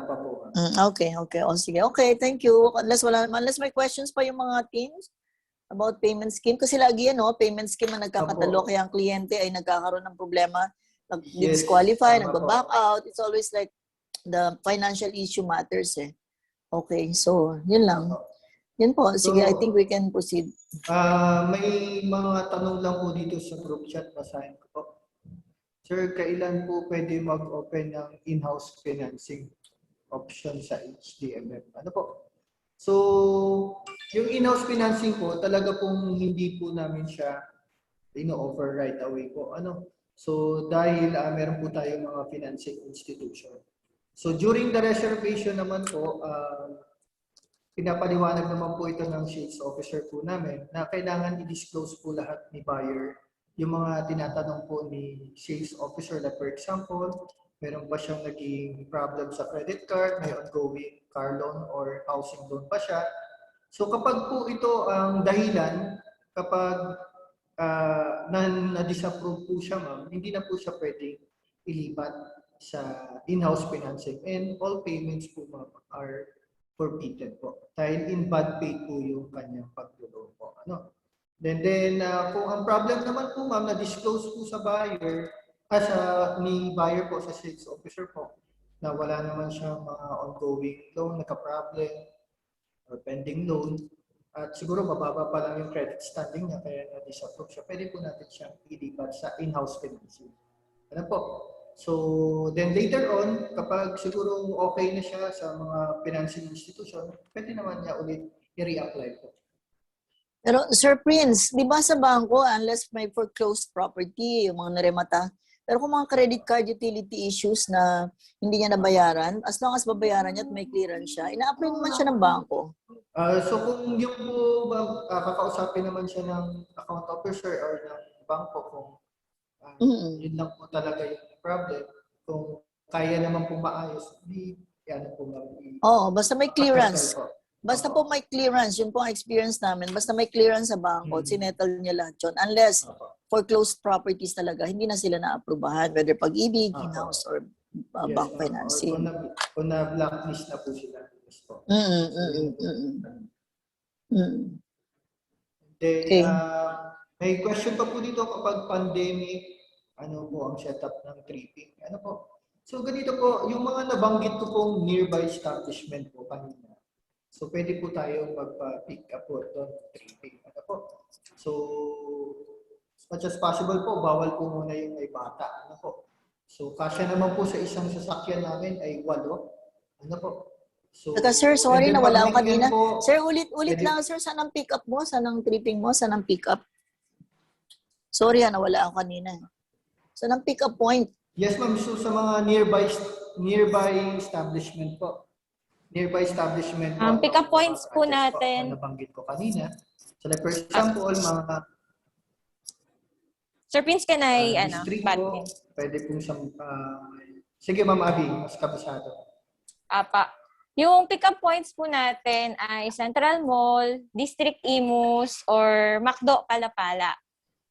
[SPEAKER 2] pa po.
[SPEAKER 5] Okay. O sige. Okay, thank you. Unless may questions pa yung mga teams about payment scheme. Kasi lagi yan, payment scheme ang nagkakatalo.
[SPEAKER 2] Opo.
[SPEAKER 5] Kaya ang kliyente ay nagkakaroon ng problema.
[SPEAKER 2] Yes,
[SPEAKER 5] Nag-disqualify,
[SPEAKER 2] tama
[SPEAKER 5] nag-back
[SPEAKER 2] po.
[SPEAKER 5] out. It's always like the financial issue matters eh. Okay, so yun lang. Yun po. Sige,
[SPEAKER 2] So,
[SPEAKER 5] I think we can proceed.
[SPEAKER 2] May mga tanong lang po dito sa group chat. Basahin ko po. Sir, kailan po pwede mag-open ng in-house financing option sa HDMF? Ano po? So, yung in-house financing po, talaga pong hindi po namin siya ino-offer right away po. So, dahil meron po tayong mga financing institution. So, during the reservation naman po, pinapaliwanag naman po ito ng sales officer po namin na kailangan i-disclose po lahat ni buyer yung mga tinatanong po ni sales officer. Like for example, meron ba siyang naging problem sa credit card, may ongoing car loan or housing loan pa siya. So kapag po ito ang dahilan, kapag na-disapprove po siya, ma'am, hindi na po siya pwedeng ilipat sa in-house financing. And all payments po, ma'am, are forfeited po. Dahil in bad faith po yung kanyang pagtulo po. Ano? Then kung ang problem naman po, ma'am, na-disclose po sa buyer, ni buyer po, sa sales officer po, na wala naman siyang mga ongoing loan, nagka-problem, or pending loan, at siguro mababa pa lang yung credit standing niya kaya na-disapprove siya, pwede po natin siyang ilipat sa in-house financing. Ano po? So, then later on, kapag siguro okay na siya sa mga financing institution, pwede naman niya ulit i-reapply po.
[SPEAKER 5] Pero Sir Prince, di ba sa bangko, unless may foreclosed property, yung mga naremata, pero kung mga credit card utility issues na hindi niya nabayaran, as long as babayaran niya at may clearance siya, ina-approve naman siya ng bangko.
[SPEAKER 2] So kung yung po kakausapin naman siya ng account officer or ng bangko kung yun lang po talaga yung problem, kung kaya naman po maayos, di yan po
[SPEAKER 5] Oo, basta may clearance.
[SPEAKER 2] po.
[SPEAKER 5] Basta po may clearance, yun po ang experience namin. Basta may clearance sa bangko, sinettle niya lahat yun. Unless foreclosed properties talaga, hindi na sila na-aprobahan, whether pag-ibig, in-house, or bank financing.
[SPEAKER 2] Kung na-blacklist na po sila. Yes po.
[SPEAKER 5] Okay.
[SPEAKER 2] May question pa po dito kapag pandemic, ano po ang setup ng tripping? Ano po? So ganito po, yung mga nabanggit ko pong nearby establishment po kanina. So pwede po tayo magpa-pick up po doon tripping. Ano po? So as much as possible po, bawal po muna yung may bata. Ano po? So kasya naman po sa isang sasakyan namin ay 8. Ano po? So,
[SPEAKER 5] Sir, sorry na wala ako kanina.
[SPEAKER 2] Po,
[SPEAKER 5] Sir, ulit lang, sir, saan ang pick up mo? Saan ang tripping mo? Saan ang pick up? Sorry na wala ako kanina. Saan ang pick up point?
[SPEAKER 2] Yes, ma'am. So sa mga nearby establishment po. Nearby establishment po.
[SPEAKER 4] Pick up points po natin.
[SPEAKER 2] Na nabanggit ko kanina. So like for example, mga
[SPEAKER 4] Sir Prince, can I,
[SPEAKER 2] district
[SPEAKER 4] bad
[SPEAKER 2] po,
[SPEAKER 4] thing?
[SPEAKER 2] pwede pong sige, ma'am Abby, mas kabisado.
[SPEAKER 4] Apa. Yung pick-up points po natin ay Central Mall, District Imus, or McDo Palapala.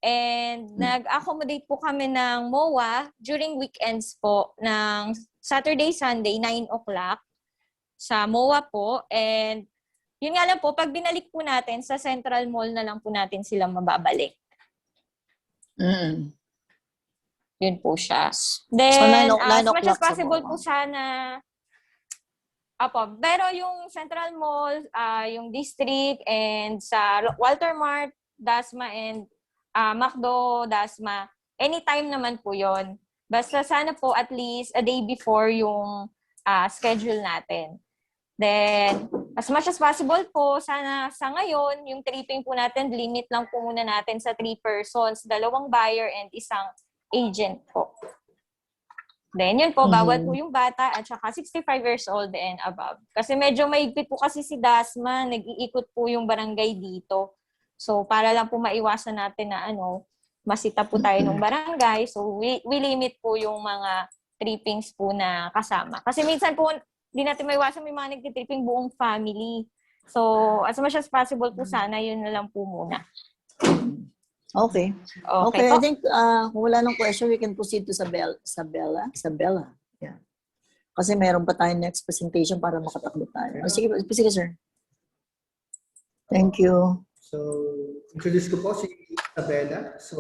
[SPEAKER 4] And nag-accommodate po kami ng MOA during weekends po ng Saturday, Sunday, 9 o'clock sa MOA po. And yun nga lang po, pag binalik po natin sa Central Mall na lang po natin silang mababalik. Yun po siya. Then,
[SPEAKER 5] So, 9
[SPEAKER 4] as much as
[SPEAKER 5] o'clock sa
[SPEAKER 4] possible
[SPEAKER 5] MOA.
[SPEAKER 4] po sana, pero yung Central Mall, yung District, and sa Walter Mart, Dasma, and McDo, Dasma, anytime naman po yon. Basta sana po at least a day before yung schedule natin. Then, as much as possible po, sana sa ngayon, yung tripping po natin, limit lang po muna natin sa 3 persons, 2 buyer and isang agent po. Then, yun po, bawal po yung bata at saka 65 years old and above. Kasi medyo maigpit po kasi si Dasma, nag-iikot po yung barangay dito. So, para lang po maiwasan natin na masita po tayo ng barangay. So, we limit po yung mga trippings po na kasama. Kasi minsan po, hindi natin maiwasan may mga nagtitripping buong family. So, as much as possible po sana, yun na lang po muna.
[SPEAKER 5] Okay.
[SPEAKER 4] Okay
[SPEAKER 5] I
[SPEAKER 4] po.
[SPEAKER 5] think kung wala nang question, we can proceed to Sabella. Yeah. Kasi meron pa tayo next presentation para makatakbo tayo. Sige, sir. Thank you.
[SPEAKER 2] So, introduce ko po si Isabella. So,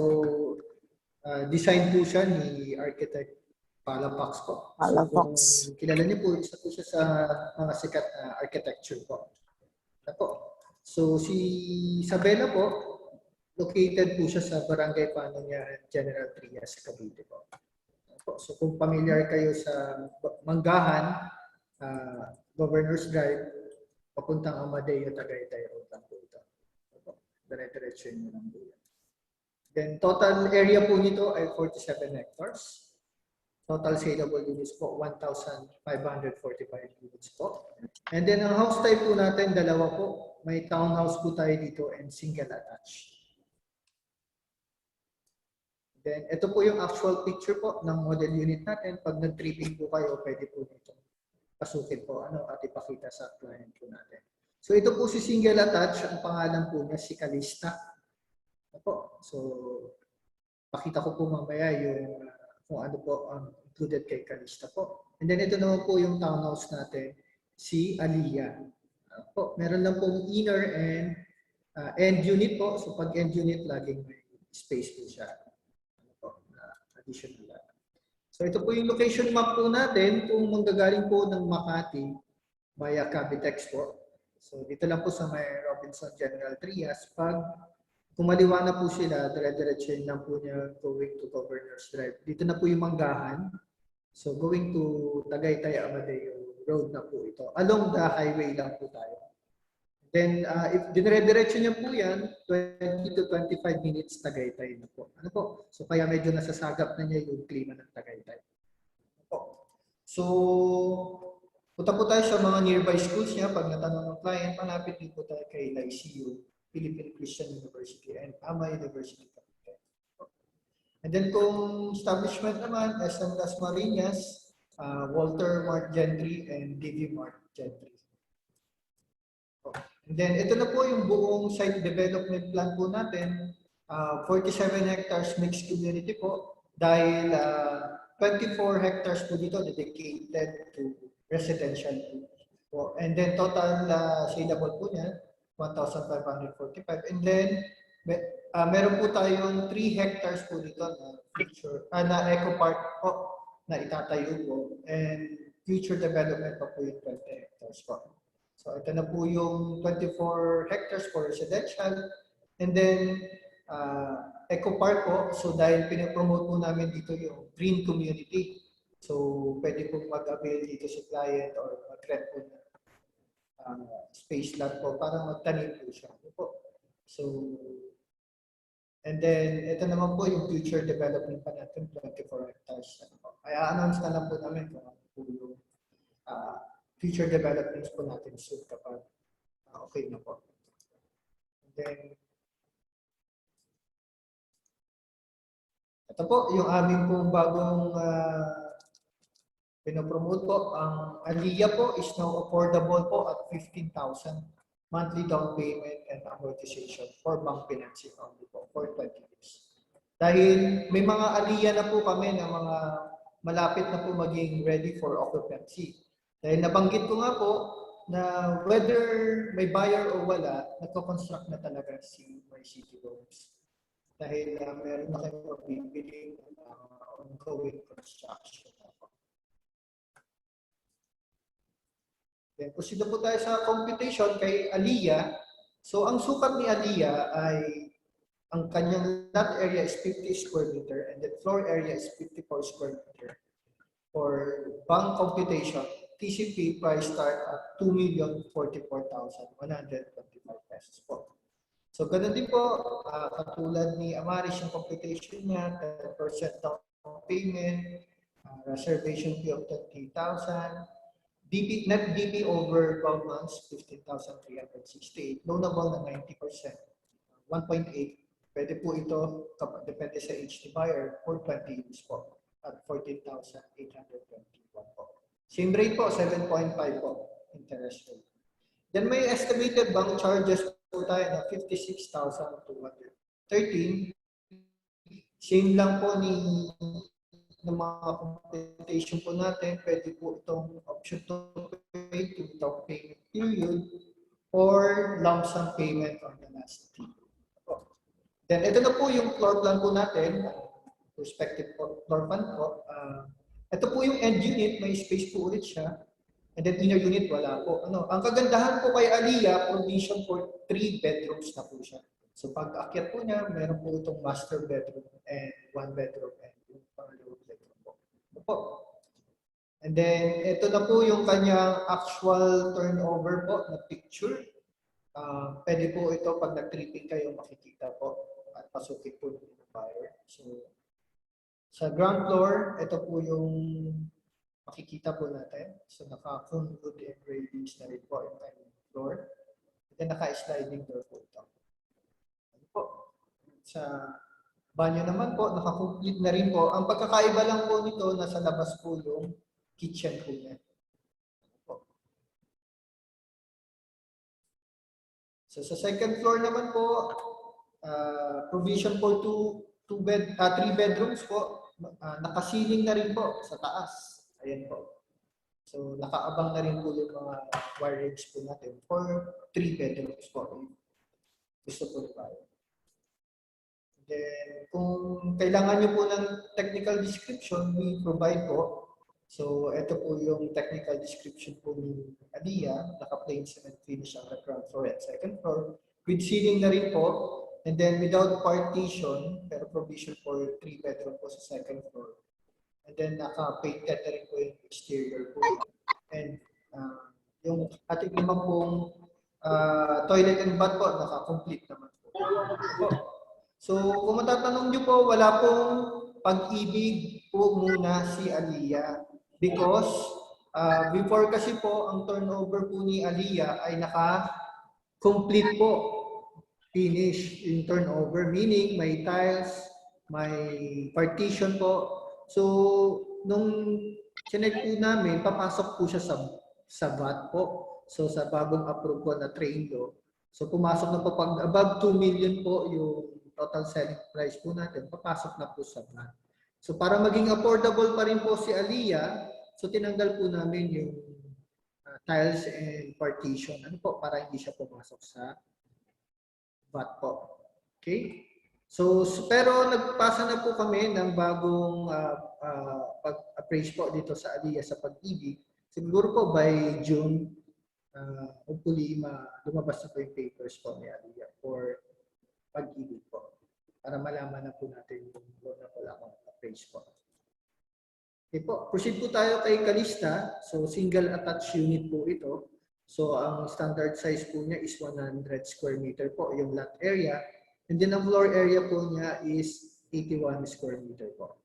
[SPEAKER 2] design po siya ni architect Palapax po.
[SPEAKER 5] Palapax.
[SPEAKER 2] So, kung kilala niyo po, isa po siya sa mga sikat na architecture po. Ano po? So, si Isabella po, located po siya sa Barangay Panunyahan, General Trias, Cavite po. So kung familiar kayo sa Manggahan, Governor's Drive, papuntang Amadeo, Tagaytay Road lang po ito. Dire-diretso yun lang po yan. Then total area po nito ay 47 hectares. Total saleable units po, 1,545 units po. And then ang house type po natin, 2 po. May townhouse po tayo dito and single attached. Then, ito po yung actual picture po ng model unit natin. Pag nag-tripping po kayo, pwede po dito pasukin po at ipakita sa client po natin. So, ito po si single attach. Ang pangalan po niya si Calista. Opo. So, pakita ko po mamaya yung kung ano po ang included kay Calista po. And then ito naman po yung townhouse natin, si Aliyah. Po, meron lang pong inner and end unit po. So pag end unit, laging may space po siya. Ano po, additional. So ito po yung location map po natin kung manggagaling po ng Makati via Cavitex po. So dito lang po sa may Robinson General Trias. Pag kumaliwa na po sila, dire-diretso lang po niya going to Governor's Drive. Dito na po yung Manggahan. So going to Tagaytay Amadeo Road na po ito. Along the highway lang po tayo. Then if dire-diretso niya po yan, 20 to 25 minutes Tagaytay na po. Ano po? So kaya medyo nasasagap na niya yung klima ng Tagaytay. Ano po? So punta po tayo sa mga nearby schools niya. Pag natanong ng client, malapit din po tayo kay Lyceum, Philippine Christian University, and Ama University. And then kung establishment naman, SM Las Marinas, Walter Mart Gentry, and DV Mart Gentry. And then ito na po yung buong site development plan po natin. 47 hectares mixed community po. Dahil 24 hectares po dito dedicated to residential po. And then total saleable po niya, 1,545. And then, meron po tayong 3 hectares po dito na future, na eco park po na itatayo po. And future development pa po yung 20 hectares po. So ito na po yung 24 hectares for residential. And then, eco park po. So dahil pinapromote po namin dito yung green community. So pwede po mag-avail dito si client or mag-rent po na space lot po para magtanim po siya. So, and then, ito naman po yung future development pa natin, 24 hectares. Kaya announce na lang po namin kung ano po yung future developments po natin soon kapag okay na po. And then, ito po yung aming pong bagong pinopromote po. Ang Aliyah po is now affordable po at 15,000 monthly down payment and amortization for bank financing only po for 20 years. Dahil may mga Aliyah na po kami na mga malapit na po maging ready for occupancy. Dahil nabanggit ko nga po na whether may buyer o wala, nagko-construct na talaga si My City Homes. Dahil meron na kayo magbibili ongoing construction. Then, proceed po tayo sa computation kay Aliyah. So, ang sukat ni Aliyah ay ang kanyang lot area is 50 square meter and the floor area is 54 square meter. For bank computation, TCP price start at 2,044,125 pesos po. So, ganun din po, katulad ni Amaris yung computation niya, 10% down payment, reservation fee of 30,000, net DP over 12 months, 15,368. Loanable na 90%. 1.8. Pwede po ito, depende sa HD buyer, for 20 years po. At 14,821 po. Same rate po, 7.5 po, interest rate. Then may estimated bank charges po tayo na 56,213. Same lang po ng mga computation po natin, pwede po itong option to pay to down payment period or lump sum payment on the last fee. Then ito na po yung floor plan po natin, prospective floor plan po. Ito po yung end unit, may space po ulit siya. And then inner unit, wala po. Ang kagandahan po kay Aliyah, provision for 3 bedrooms na po siya. So pag akyat po niya, meron po itong master bedroom and 1 bedroom and yung pangalawang bedroom po. And then, ito na po yung kanyang actual turnover po na picture. Pwede po ito pag nag-tripping kayo makikita po at pasukin po ng buyer. So, sa ground floor, ito po yung makikita po natin. So, naka-conwood and railings na rin po yung kanyang floor. And then, naka-sliding door po ito. Ano po? Sa banyo naman po, naka-complete na rin po. Ang pagkakaiba lang po nito, nasa labas po yung kitchen po niya. So sa second floor naman po, provision for three bedrooms po. Nakasiling na rin po sa taas. Ayan po. So, nakaabang na rin po yung mga wirings po natin for 3 bedrooms po. Gusto po ba? Then, kung kailangan nyo po ng technical description, we provide po. So, ito po yung technical description po ni Aliyah. Naka-plain cement finish ang ground floor at second floor. With ceiling na rin po. And then, without partition, pero provision for 3 bedroom po sa second floor. And then, naka-painted na rin po yung exterior po. And yung ating naman pong toilet and bath po, naka-complete naman po. So, kung matatanong nyo po, wala pong pag-ibig po muna si Aliyah. Because before kasi po, ang turnover po ni Aliyah ay naka-complete po. Finish in turnover. Meaning, may tiles, may partition po. So, nung chinek po namin, papasok po siya sa VAT po. So, sa bagong approve po na train law. So, pumasok na po pag above 2 million po yung total selling price po natin, papasok na po sa VAT. So, para maging affordable pa rin po si Aliyah, so tinanggal po namin yung tiles and partition. Ano po? Para hindi siya pumasok sa VAT po. Okay? So, pero nagpasa na po kami ng bagong pag-appraise po dito sa Aliyah sa pag-ibig. Siguro po by June, hopefully lumabas na po yung papers po ni Aliyah for pag-ibig po. Para malaman na po natin yung loan na wala akong appraise po. Okay po, proceed po tayo kay Calista. So, single attached unit po ito. So, ang standard size po niya is 100 square meter po, yung lot area. And then, ang floor area po niya is 81 square meter po.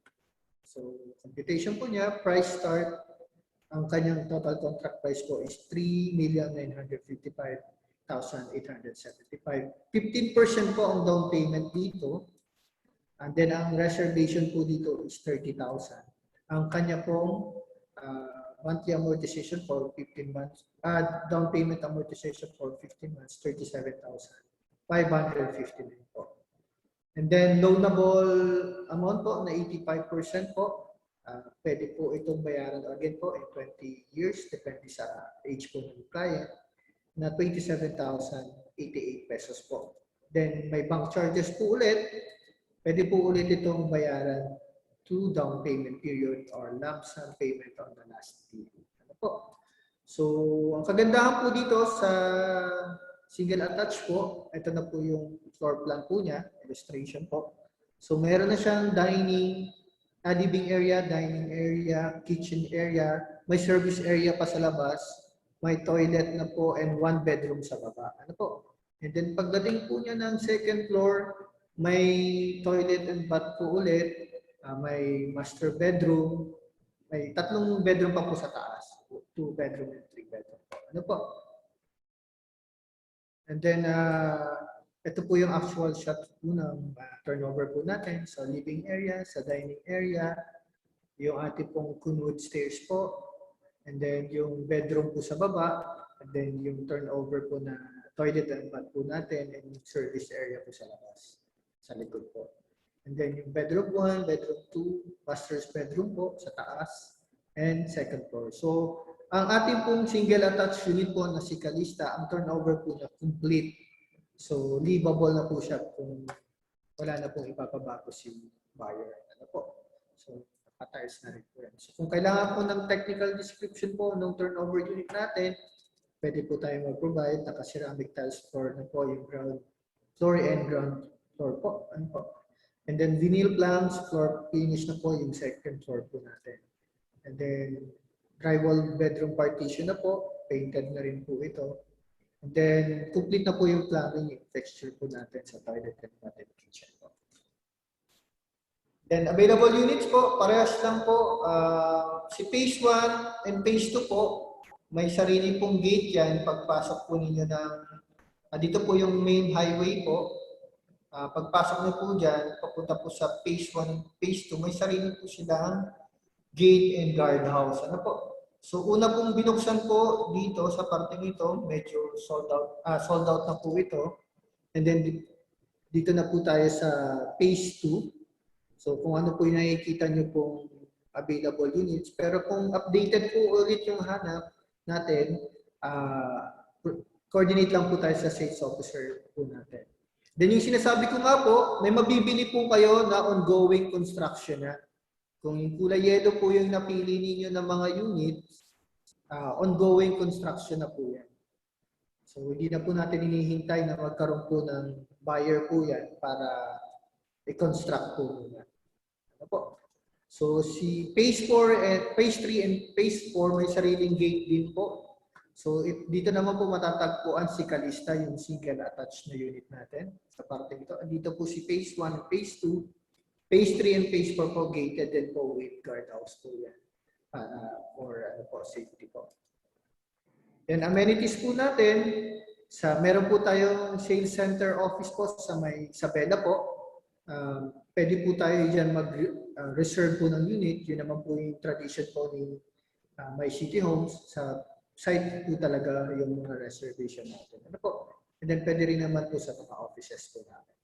[SPEAKER 2] So, computation po niya, price start, ang kanyang total contract price po is 3,955,875. 15% po ang down payment dito. And then, ang reservation po dito is 30,000. Ang kanya pong monthly amortization for 15 months, down payment amortization for 15 months, 37,559 po. And then, loanable amount po na 85% po. Pwede po itong bayaran again po in 20 years, depende sa age po ng client, na 27,088 pesos po. Then, may bank charges po ulit. Pwede po ulit itong bayaran to down payment period or lump sum payment on the last day. Ano po? So, ang kagandahan po dito sa single attached po, ito na po yung floor plan po niya, illustration po. So, meron na siyang dining, living area, dining area, kitchen area, may service area pa sa labas, may toilet na po, and 1 bedroom sa baba. Ano po? And then, pagdating po niya ng second floor, may toilet and bath po ulit, may master bedroom, may 3 bedroom pa po sa taas. 2 bedroom and 3 bedroom po. Ano po? And then, ito po yung actual shot po ng turnover po natin sa living area, sa dining area, yung ating pong Kunwood stairs po, and then yung bedroom po sa baba, and then yung turnover po na toilet and bath po natin, and yung service area po sa labas, sa likod po. And then yung bedroom 1, bedroom 2, master's bedroom po sa taas, and second floor. So, ang ating pong single attached unit po na si Calista, ang turnover po na complete. So, livable na po siya kung wala na pong ipapabago si buyer. Ano po? So, nakatires na rin po yan. So, kung kailangan po ng technical description po ng turnover unit natin, pwede po tayo mag-provide. Naka-ceramic tiles floor na po yung ground floor and ground floor po. Ano po? And then vinyl planks, floor finish na po yung second floor po natin. And then drywall bedroom partition na po, painted na rin po ito. And then complete na po yung plumbing fixture po natin sa toilet and bath and kitchen po. Then available units po, parehas lang po. Si phase 1 and phase 2 po, may sarili pong gate yan pagpasok po ninyo ng, dito po yung main highway po. Pagpasok niyo po dyan, papunta po sa phase 1, phase 2, may sarili po silang gate and guardhouse. Ano po? So, una pong binuksan po dito sa parteng ito, medyo sold out na po ito. And then, dito na po tayo sa phase 2. So kung ano po yung nakikita nyo pong available units. Pero kung updated po ulit yung hanap natin, coordinate lang po tayo sa sales officer po natin. Then yung sinasabi ko nga po, may mabibili po kayo na ongoing construction na. Kung yung kulay yellow po yung napili ninyo ng mga units, ongoing construction na po yan. So hindi na po natin hinihintay na magkaroon po ng buyer po yan para i-construct po muna. Ano po? So si phase 4 and phase 3 and phase 4 may sariling gate din po. So dito naman po matatagpuan si Calista, yung single attached na unit natin sa parte ito. Dito po si phase 1 and phase 2. Phase 3 and phase 4 po gated din po with guardhouse po yan. For safety po. Then amenities po natin, meron po tayong sales center office po sa may Isabela po. Pwede po tayo dyan mag-reserve po ng unit. Yun naman po yung tradition po ni My City Homes. Sa site po talaga yung mga reservation natin. Ano po? And then pwede rin naman po sa mga offices po natin.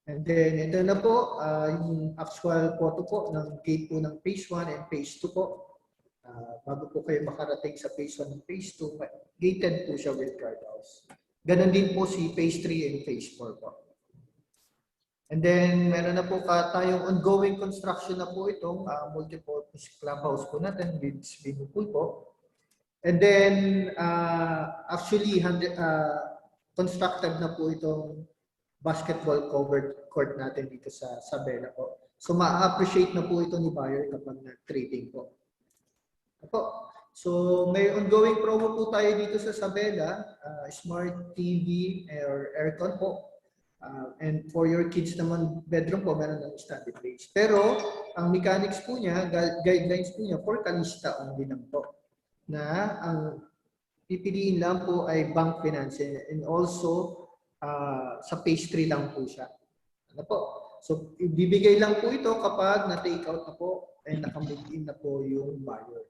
[SPEAKER 2] And then ito na po, yung actual photo po ng gate po ng phase 1 and phase 2 po. Bago po kayo makarating sa phase 1 and phase 2, gated po siya with guardhouse. Ganon din po si phase 3 and phase 4 po. And then, meron na po tayong ongoing construction na po itong multi-purpose clubhouse po natin with swimming pool po. And then, actually, constructed na po itong basketball covered court natin dito sa Sabela po. So, ma-appreciate na po ito ni buyer kapag nag-trading po. Po. So, may ongoing promo po tayo dito sa Sabela, smart TV or aircon po. And for your kids naman, bedroom po, meron ng study place. Pero, ang mechanics po niya, guidelines po niya, for Calista only lang po. Na ang pipiliin lang po ay bank financing and also sa phase 3 lang po siya. Ano po? So, ibibigay lang po ito kapag na-take out na po and naka-move in na po yung buyer.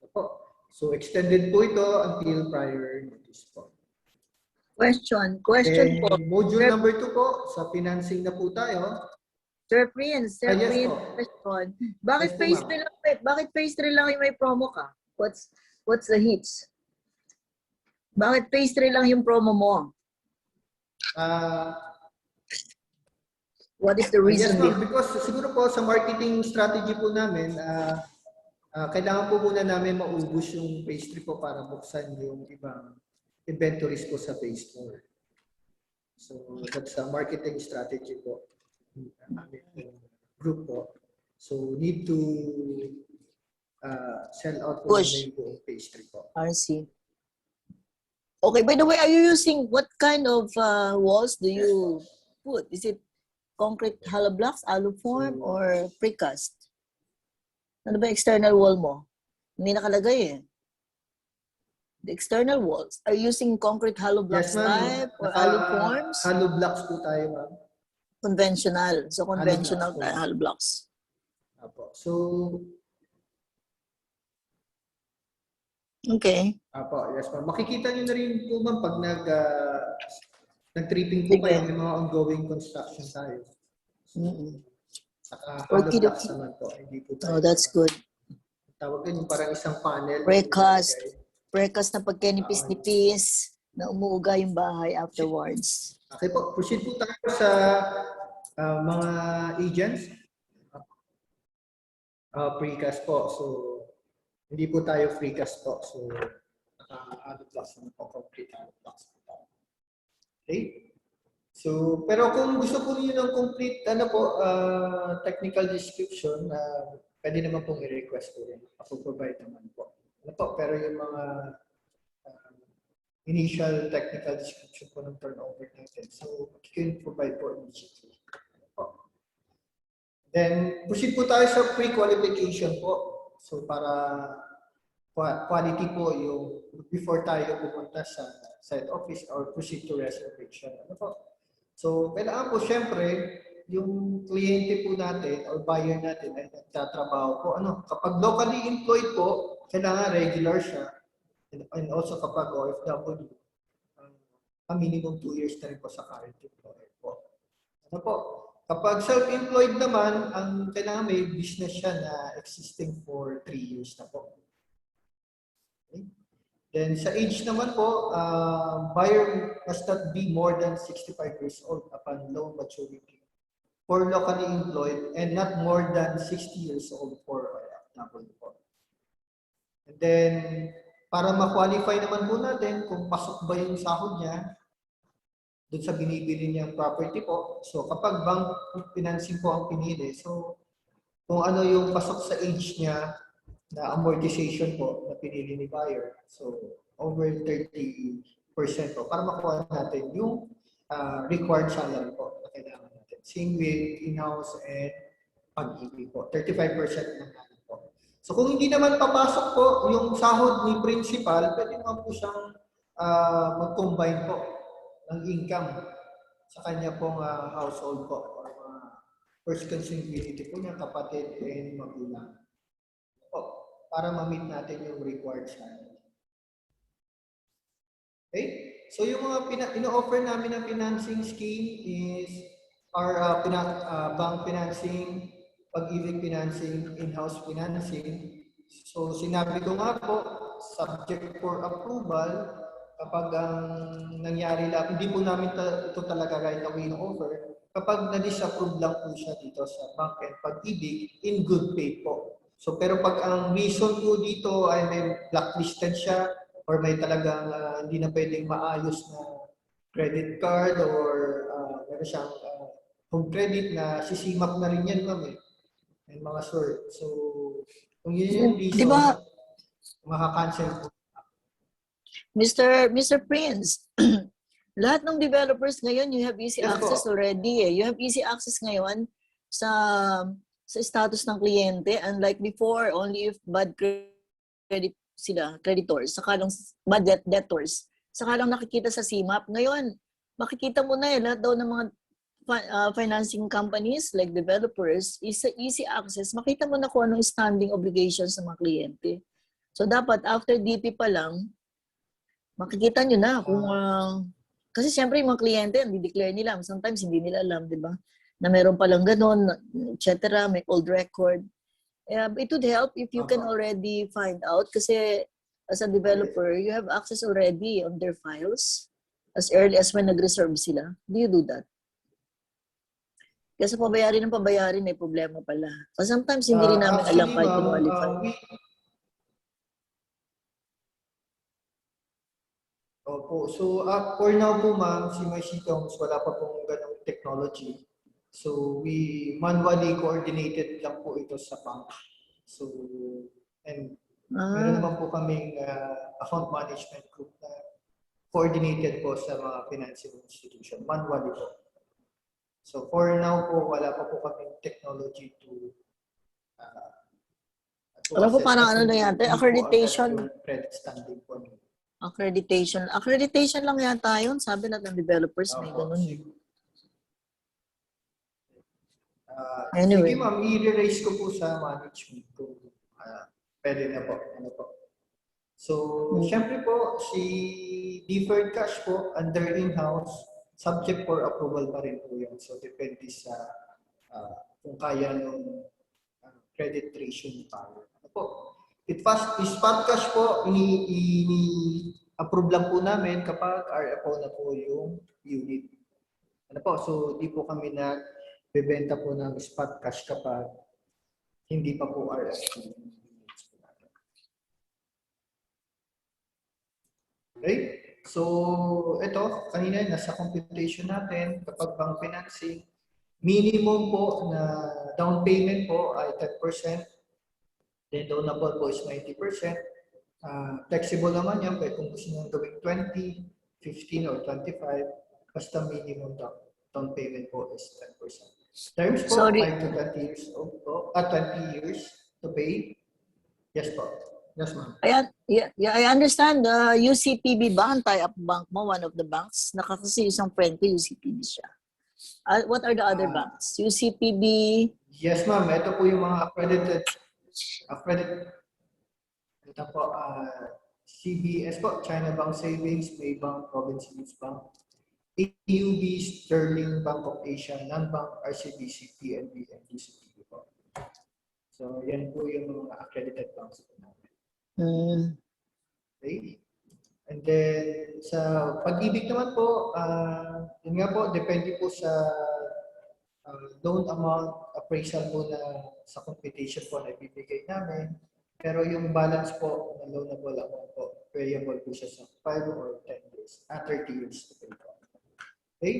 [SPEAKER 2] Ano po? So, extended po ito until prior notice po.
[SPEAKER 5] Question
[SPEAKER 2] And
[SPEAKER 5] po.
[SPEAKER 2] module number 2 po, sa financing na po tayo.
[SPEAKER 5] Sir Prince,
[SPEAKER 2] Yes po.
[SPEAKER 5] question. Bakit
[SPEAKER 2] Yes po,
[SPEAKER 5] phase
[SPEAKER 2] ma'am.
[SPEAKER 5] 3 lang, bakit phase 3 lang yung may promo ka? What's the hits? Bakit phase 3 lang yung promo mo? What is the
[SPEAKER 2] Yes
[SPEAKER 5] reason?
[SPEAKER 2] po, because siguro po sa marketing strategy po namin, kailangan po muna namin maubos yung phase 3 po para buksan yung ibang inventories po sa phase 4. So that's a marketing strategy po. Group po. So need to sell out po
[SPEAKER 5] Push.
[SPEAKER 2] yung phase 3 po.
[SPEAKER 5] I see. Okay, by the way, are you using, what kind of walls do you put? Is it concrete hollow blocks, aluform, or precast? Ano ba external wall mo? Hindi nakalagay eh. The external walls, are you using concrete hollow blocks
[SPEAKER 2] Yes, ma'am.
[SPEAKER 5] type or aluforms?
[SPEAKER 2] Hollow blocks po tayo, ma'am.
[SPEAKER 5] Conventional. So conventional
[SPEAKER 2] blocks po.
[SPEAKER 5] hollow blocks.
[SPEAKER 2] Apo. So,
[SPEAKER 5] Okay.
[SPEAKER 2] apo, yes ma'am. Makikita niyo na rin po ma'am pag nag-tripping po kayo, may mga ongoing construction tayo.
[SPEAKER 5] Mm-mm.
[SPEAKER 2] Saka hollow
[SPEAKER 5] Okay,
[SPEAKER 2] blocks
[SPEAKER 5] okay.
[SPEAKER 2] naman po. Hindi po tayo.
[SPEAKER 5] Oh, that's good.
[SPEAKER 2] Tawag din yung parang isang panel.
[SPEAKER 5] Precast. Precast na pagkenipis-nipis na umuuga yung bahay afterwards.
[SPEAKER 2] Okay po, proceed po tayo sa mga agents. Precast po. So, hindi po tayo precast po. So, hollow blocks naman po. Complete hollow blocks po tayo. Okay? So, pero kung gusto po niyo ng complete technical description, pwede naman pong i-request po rin. Ako-provide naman po. Ano po, pero yung mga initial technical description po ng turnover natin. So, you can provide po immediately. Then, proceed po tayo sa pre-qualification po. So, para quality po yung before tayo pumunta sa site office or proceed to reservation. Ano po? So, kailangan po syempre, yung kliyente po natin or buyer natin ay nagtatrabaho po. Kapag locally employed po, kailangan regular siya. And also kapag OFW, minimum 2 years na rin po sa current employer po. Ano po? Kapag self-employed naman, ang kailangan may business siya na existing for 3 years na po. Okay? Then sa age naman po, buyer must not be more than 65 years old upon loan maturity for locally employed and not more than 60 years old for OFW po. And then, para ma-qualify naman po natin kung pasok ba yung sahod niya doon sa binibili niyang property po. So kapag bank financing po ang pinili, so kung ano yung pasok sa age niya na amortization po na pinili ni buyer, so over 30% po para makuha natin yung required salary po na kailangan natin. Same with in-house and pag-ibig po. 35% na natin po. So kung hindi naman papasok po yung sahod ni principal, pwede naman po siyang mag-combine po ng income sa kanya pong household po or first consanguinity po niya, kapatid and magulang po, para ma-meet natin yung required salary. Okay? So yung mga ino-offer namin na financing scheme is our bank financing, pag-ibig financing, in-house financing. So sinabi ko nga po, subject for approval. Kapag ang nangyari lang, hindi po namin ito talaga right away na-offer. Kapag na-disapprove lang po siya dito sa bank and pag-ibig, in good faith po. So pero pag ang reason po dito ay may blacklisted siya or may talagang hindi na pwedeng maayos na credit card or meron siyang home credit na sisimap na rin yan, ma'am, and mga sir. So kung yun yung reason,
[SPEAKER 5] Di ba,
[SPEAKER 2] makakancel po.
[SPEAKER 5] Mr. Prince, lahat ng developers ngayon, you have easy
[SPEAKER 2] Yes,
[SPEAKER 5] access
[SPEAKER 2] po.
[SPEAKER 5] already eh. You have easy access ngayon sa status ng kliyente, unlike before, only if bad credit sila, creditors, saka lang bad debtors, saka lang nakikita sa CMAP. Ngayon, makikita mo na lahat daw ng mga financing companies like developers, is easy access. Makita mo na kung anong standing obligations ng mga kliyente. So dapat after DP pa lang, makikita nyo na kung kasi siyempre yung mga kliyente, di-declare nila. Sometimes hindi nila alam, di ba? Na meron palang ganon, etc. May old record. It would help if you can already find out kasi as a developer, you have access already on their files as early as when nag-reserve sila. Do you do that? Kasi pabayarin ng pabayarin, may problema pala. Kasi sometimes hindi rin namin alam kahit qualify.
[SPEAKER 2] Opo. So, for now po, ma'am, si MyCTOMS, wala pa pong ganong technology. So, we manually coordinated lang po ito sa bank. So, and meron naman po kaming account management group na coordinated po sa mga financial institution, manually po. So, for now po, wala pa po kaming technology to
[SPEAKER 5] alam ko parang ano na yata, accreditation.
[SPEAKER 2] Credit standing po.
[SPEAKER 5] Accreditation. Accreditation lang yata yun. Sabi lahat ng developers may ganun. Anyway.
[SPEAKER 2] Sige ma'am, i-raise ko po sa management ko. Pwede na po. Ano po. So, syempre po, si deferred cash po, under in-house, subject for approval pa rin po yun. So, depende sa kung kaya ng credit ratio ni buyer. Ano po. Spot cash po, ini-approve lang po namin kapag RFO na po yung unit. Ano po, so di po kami nagbebenta po ng spot cash kapag hindi pa po RFO. Okay? So, ito, kanina nasa computation natin, kapag bank financing, minimum po na down payment po ay 10%. Then donable po is 90%. Flexible naman yan, pero kung gusto nyo gawing 20, 15, or 25, basta minimum down payment po is 10%. Terms po,
[SPEAKER 5] Sorry.
[SPEAKER 2] 5 to 20 years old po, 20 years to pay. Yes po. Yes, ma'am.
[SPEAKER 5] I understand. UCPB ba ang tie-up bank mo? One of the banks? Nakakasi isang friend ko, UCPB siya. What are the other banks? UCPB?
[SPEAKER 2] Yes, ma'am. Ito po yung mga accredited. Ito po, CBS po, China Bank Savings, Maybank, Province Youth Bank, AUB, Sterling Bank of Asia, Non-Bank, RCBC, PNB, and DCB po. So, yan po yung mga accredited banks po namin. Okay? And then, sa pag-ibig naman po, yun nga po, depende po sa loan amount appraisal po na sa computation po na ibibigay namin. Pero yung balance po na loanable amount po, payable po siya sa 5 or 10 years, 30 years to pay po. Okay?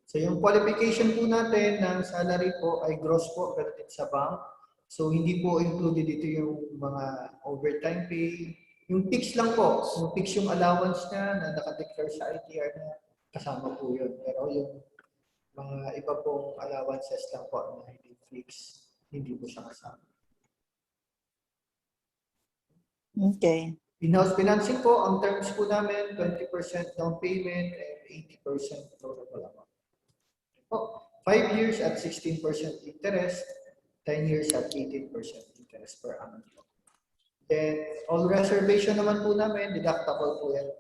[SPEAKER 2] So yung qualification po natin ng salary po ay gross po, pero din sa bank. So hindi po included dito yung mga overtime pay. Yung fix lang po, yung fix yung allowance niya na nakadeclare sa ITR na kasama po yun. Pero yung mga iba pong allowances lang po na hindi fix, hindi po siya kasama.
[SPEAKER 5] Okay.
[SPEAKER 2] In-house financing po, ang terms po namin, 20% down payment and 80% loanable amount. Po, 5 years at 16% interest, 10 years at 18% interest per annum. Then, all reservation naman po namin, deductible po yan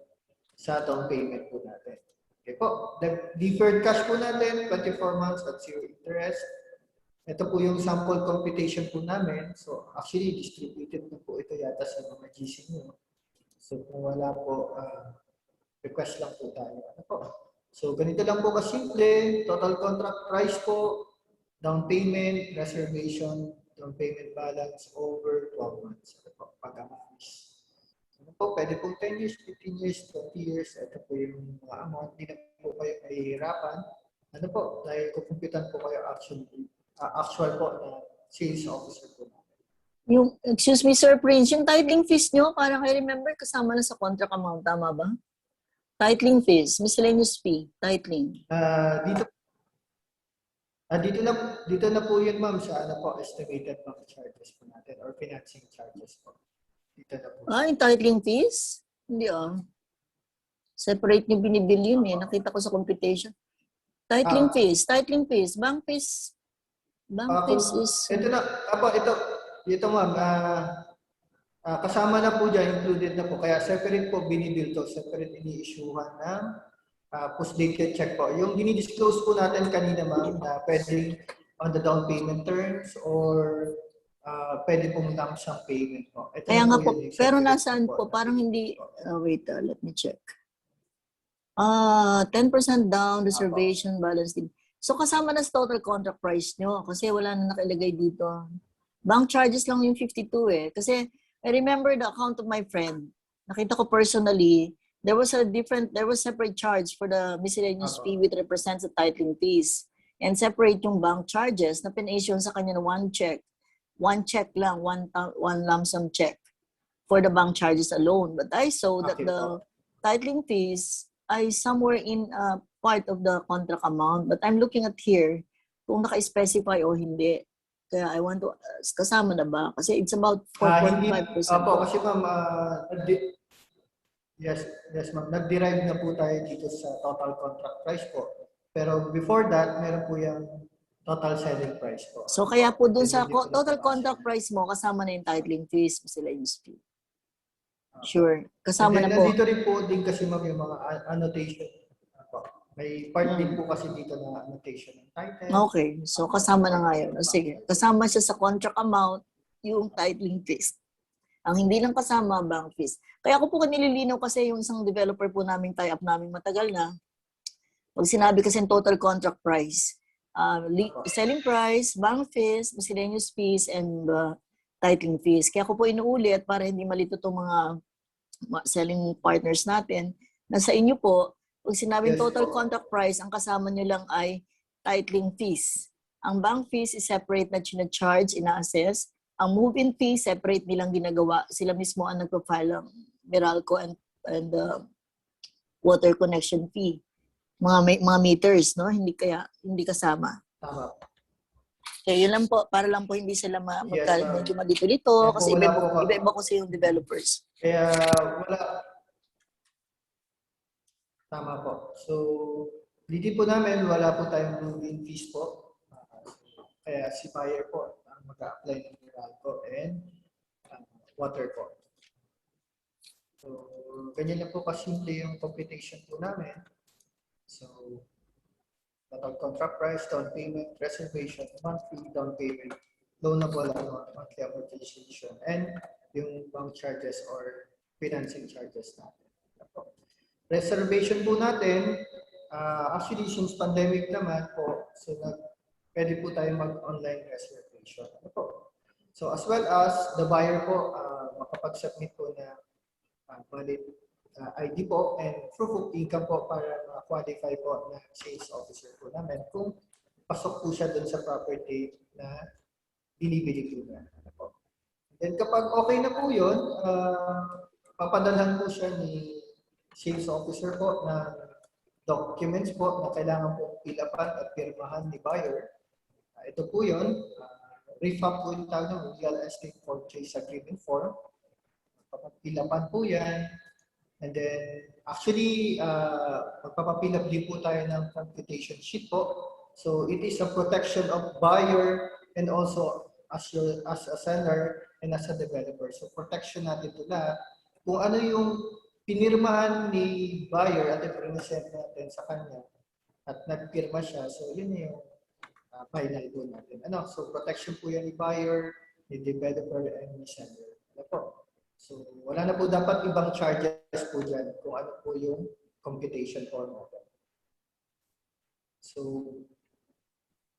[SPEAKER 2] sa down payment po natin. Okay po, the deferred cash po natin, 24 months at 0 interest. Ito po yung sample computation po namin. So, actually, distributed na po ito yata sa mga GC nyo. So, kung wala po, request lang po tayo. Ano po? So, ganito lang po kasimple. Total contract price po, down payment, reservation, down payment balance over 12 months. Ito po, pag-amanis. Ano po, pwede po 10 years, 15 years, 20 years. Ito po yung mga amount. Hindi na po kayo mahihirapan. Ano po, dahil kukumpitan po kayo actual po na sales officer po.
[SPEAKER 5] Yung, excuse me, Sir Prince, yung titling fees nyo, parang I remember kasama na sa contract amount, tama ba? Titling fees, miscellaneous fee, titling.
[SPEAKER 2] Dito na po yun, ma'am, sa ano po, estimated bank charges po natin or financing charges po. Dito na po.
[SPEAKER 5] Yung titling fees? Hindi Separate nyo binibill yun eh. Nakita ko sa computation. Titling fees, bank fees. Bank fees is...
[SPEAKER 2] Ito na, ito ma'am, kasama na po dyan, included na po. Kaya separate po binibill to, separate ini-issuehan ng post-dated check po. Yung dinidisclose po natin kanina ma'am, na pwedeng on the down payment terms or pwede pong lump sum payment po. Ito
[SPEAKER 5] Kaya nga po,
[SPEAKER 2] yun,
[SPEAKER 5] pero
[SPEAKER 2] separate
[SPEAKER 5] nasaan po? Parang hindi... wait, let me check. 10% down, reservation, balance. So kasama na sa total contract price nyo kasi wala na nakalagay dito. Bank charges lang yung 52 eh. Kasi I remember the account of my friend. Nakita ko personally, there was separate charge for the miscellaneous fee which represents the titling fees. And separate yung bank charges na pin-issue sa kanya na one check. One check lang, one lump sum check for the bank charges alone. But I saw that the titling fees ay somewhere in part of the contract amount. But I'm looking at here kung naka-specify o hindi. Kaya I want to kasama na ba? Kasi it's about 4.5%.
[SPEAKER 2] Opo, kasi ma'am, yes ma'am, nag-derive na po tayo dito sa total contract price po. Pero before that, meron po yung total selling price po.
[SPEAKER 5] So kaya po dun sa total contract price mo, kasama na yung titling fees, miscellaneous fee. Sure. Kasama na po.
[SPEAKER 2] Dito rin po din kasi ma'am yung mga annotation. May part din po kasi dito na annotation ng title.
[SPEAKER 5] Okay. So kasama na nga yun. Sige. Kasama siya sa contract amount, yung titling fees. Ang hindi lang kasama, bank fees. Kaya ako po nililinaw kasi yung isang developer po namin tie-up namin matagal na. Pag sinabi kasi total contract price, selling price, bank fees, miscellaneous fees, and titling fees. Kaya ako po inuulit para hindi malito itong mga selling partners natin na sa inyo po, pag sinabing total contract price, ang kasama nyo lang ay titling fees. Ang bank fees is separate na charge, ina-assess. Ang move-in fee, separate nilang ginagawa. Sila mismo ang nagpa-file ng Meralco and water connection fee. Mga meters, no? Hindi kasama.
[SPEAKER 2] Tama.
[SPEAKER 5] Okay, yun lang po. Para lang po hindi sila medyo malito-lito.
[SPEAKER 2] Yeah,
[SPEAKER 5] kasi iba-iba kasi yung developers.
[SPEAKER 2] Kaya wala. Tama po. So, dito po namin, wala po tayong move-in fees po. Kaya si buyer po ang mag-a-apply ng Meralco and water po. So, ganyan lang po kasimple yung computation po namin. So, total contract price, down payment, reservation, monthly down payment, loanable amount, monthly amortization, and yung bank charges or financing charges natin. Reservation po natin, actually since pandemic naman po, so pwede po tayo mag-online reservation. Ano po? So as well as the buyer po, makapag-submit po na valid ID po and proof of income po para ma-qualify po na sales officer po namin kung pasok po siya dun sa property na binibili po na. Ano po? Then kapag okay na po yun, papadalhan po siya ni sales officer po na documents po na kailangan po pilapan at pirmahan ni buyer. Ito po yun. Refund po yung tawag ng real estate purchase agreement form. Pilapan po yan. And then, actually, magpapapilap din po tayo ng computation sheet po. So, it is a protection of buyer and also as a seller and as a developer. So, protection natin ito na kung ano yung pinirmahan ni buyer at i-present natin sa kanya at nagpirma siya. So, yun yung final po natin. So, protection po yan ni buyer, ni developer, and ni seller. Ano po? So, wala na po dapat ibang charges po dyan kung ano po yung computation form natin. So,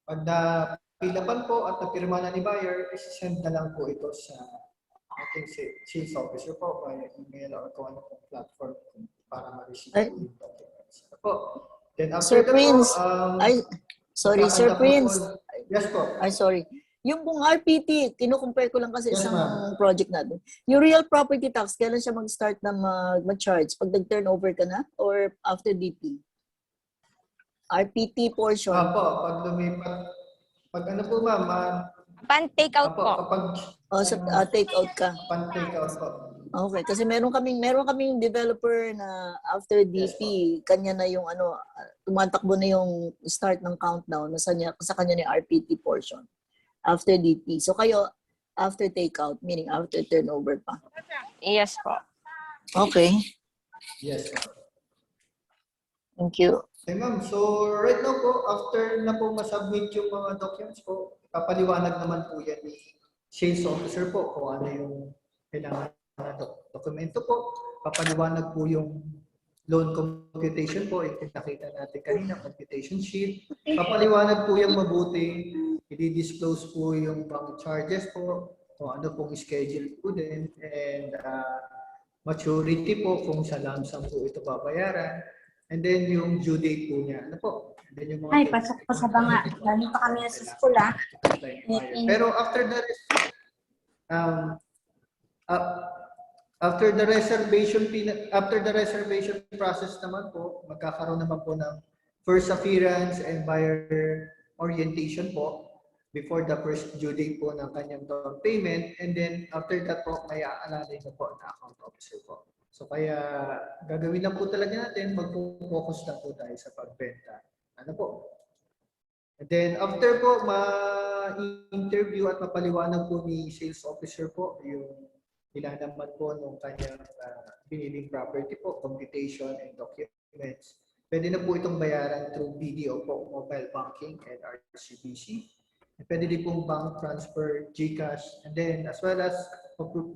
[SPEAKER 2] pag napilapan po at napirma na ni buyer, isi-send na lang po ito sa ating sales officer po via email or kung ano pong platform para ma-receive yung documents. Ano po? Then after
[SPEAKER 5] Sir Prince, sorry, Sir Prince.
[SPEAKER 2] Yes po.
[SPEAKER 5] Sorry. Yung pong RPT, kinukumpare ko lang kasi
[SPEAKER 2] Yes,
[SPEAKER 5] isang
[SPEAKER 2] ma'am.
[SPEAKER 5] project natin. Yung real property tax, kailan siya mag-start na mag-charge? Pag nag-turnover ka na or after DP? RPT portion.
[SPEAKER 2] Apo, pag lumipat, pag ano po ma'am,
[SPEAKER 4] Pan-take out
[SPEAKER 2] apo,
[SPEAKER 4] po.
[SPEAKER 2] kapag
[SPEAKER 5] Take out ka.
[SPEAKER 2] pan-take out po.
[SPEAKER 5] Okay, kasi meron kaming developer na after DP, kanya na yung tumatakbo na yung start ng countdown sa kanya ni RPT portion after DP. So kayo after takeout, meaning after turnover pa.
[SPEAKER 4] Yes po.
[SPEAKER 5] Okay.
[SPEAKER 2] Yes.
[SPEAKER 5] Thank you.
[SPEAKER 2] Okay ma'am, so right now po, after na po masubmit yung mga documents po, papaliwanag naman po yan ni sales officer po kung ano yung kailangan na dokumento po. Papaliwanag po yung loan computation po, yung nakita natin kanina, computation sheet. Papaliwanag po yung mabuti, i-disclose po yung bank charges po, kung ano pong schedule po din, and maturity po kung sa lump sum po ito babayaran. And then yung due date po niya. Ano po? And then yung mga
[SPEAKER 6] Ay, pasok pa sa banga. Lalo pa kami sa school, ah.
[SPEAKER 2] Pero after the reservation process naman po, magkakaroon naman po ng first appearance and buyer orientation po before the first due date po ng kanyang down payment, and then after that po may aalalay na po na account officer po. So kaya gagawin lang po talaga natin, mag-focus lang po tayo sa pagbenta. Ano po? And then after po ma-interview at mapaliwanag po ni sales officer po yung ilan naman po nung kanyang biniling property po, computation and documents. Pwede na po itong bayaran through BDO po, mobile banking and RCBC. Pwede din pong bank transfer, GCash, and then as well as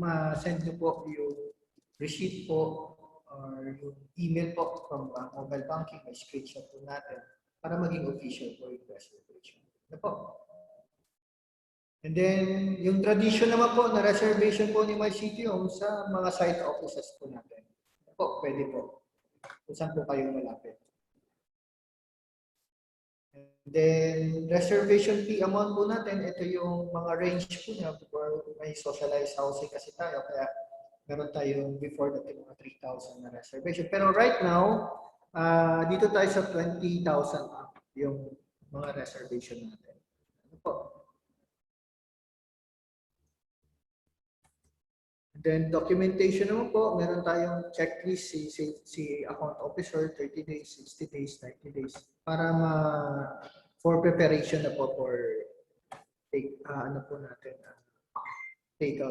[SPEAKER 2] ma-send nyo po yung receipt po or yung email po from mobile banking, may screenshot po natin para maging official po yung reservation. Ano po? And then, yung tradition naman po na reservation po ni MyCity Home sa mga site offices po natin. Ano po? Pwede po. Kung saan po kayo malapit. And then, reservation fee amount po natin, ito yung mga range po niya before may socialized housing kasi tayo. Kaya, meron tayong before natin mga 3,000 na reservation. Pero right now, dito tayo sa 20,000 yung mga reservation natin. Ano po? Then documentation naman po, meron tayong checklist si account officer, 30 days, 60 days, 90 days, para for preparation na po for take out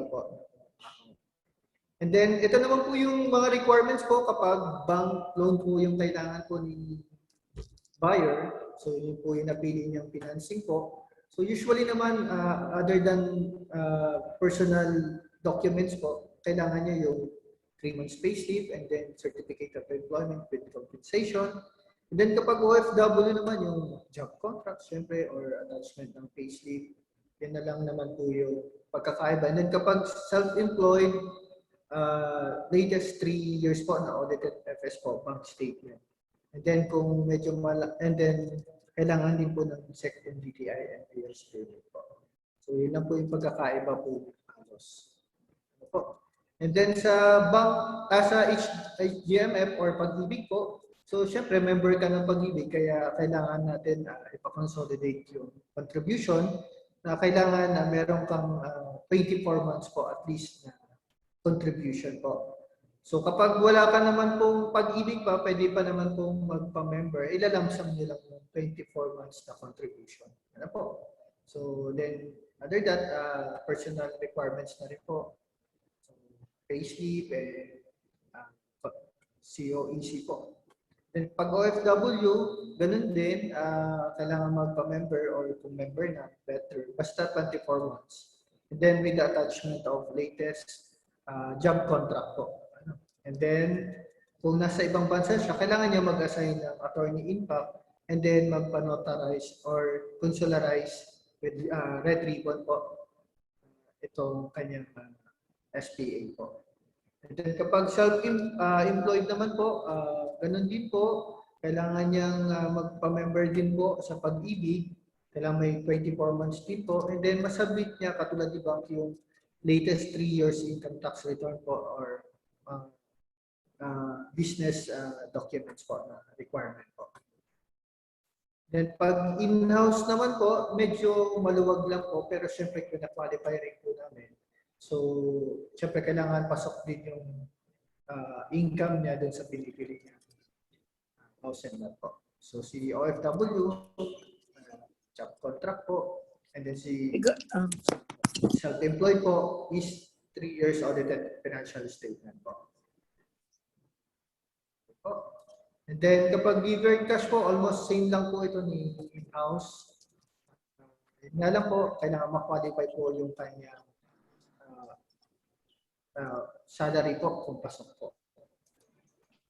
[SPEAKER 2] po. And then, ito naman po yung mga requirements po kapag bank loan po yung kailangan po ni buyer. So, yun po yung napili niyang financing po. So, usually naman, other than personal documents po, kailangan niya yung 3 months payslip and then certificate of employment with compensation. And then kapag OFW naman, yung job contract, syempre, or attachment ng payslip, yan na lang naman po yung pagkakaiba. And then kapag self-employed, latest 3 years po na audited FS po, bank statement. And then kung medyo and then kailangan din po ng second DTI and years payment po. So yun lang po yung pagkakaiba po halos. Ano po? And then sa bank, sa HGMF or Pag-ibig po, so syempre member ka ng Pag-ibig kaya kailangan natin ipa-consolidate yung contribution na kailangan na meron kang 24 months po at least na contribution po. So kapag wala ka naman pong Pag-ibig pa, pwede pa naman pong magpa-member, ilalamsam nila ng 24 months na contribution. Ano po? So then, other that, personal requirements na rin po. So, payslip and COEC po. Then pag OFW, ganun din, kailangan magpa-member or kung member na, better. Basta 24 months. And then with the attachment of latest job contract po. And then, kung nasa ibang bansa siya, kailangan niya mag-assign ng attorney impact and then magpa-notarize or consularize with red ribbon po itong kanyang SPA po. And then kapag self-employed naman po, ganun din po, kailangan niyang magpa-member din po sa Pag-ibig. Kailangan may 24 months din po. And then masubmit niya, katulad ni bank, yung latest 3 years income tax return po or business documents po na requirement po. Then pag in-house naman po, medyo maluwag lang po pero syempre kina-qualify rin po namin. So, syempre kailangan pasok din yung income niya dun sa pinipili niya. House and lot po. So, si OFW, job contract po, and then si self-employed po is 3 years audited financial statement po. And then kapag giver cash po, almost same lang po ito ni in-house. Nga lang po, kailangan ma-qualify po yung kanya salary po kung pasok po.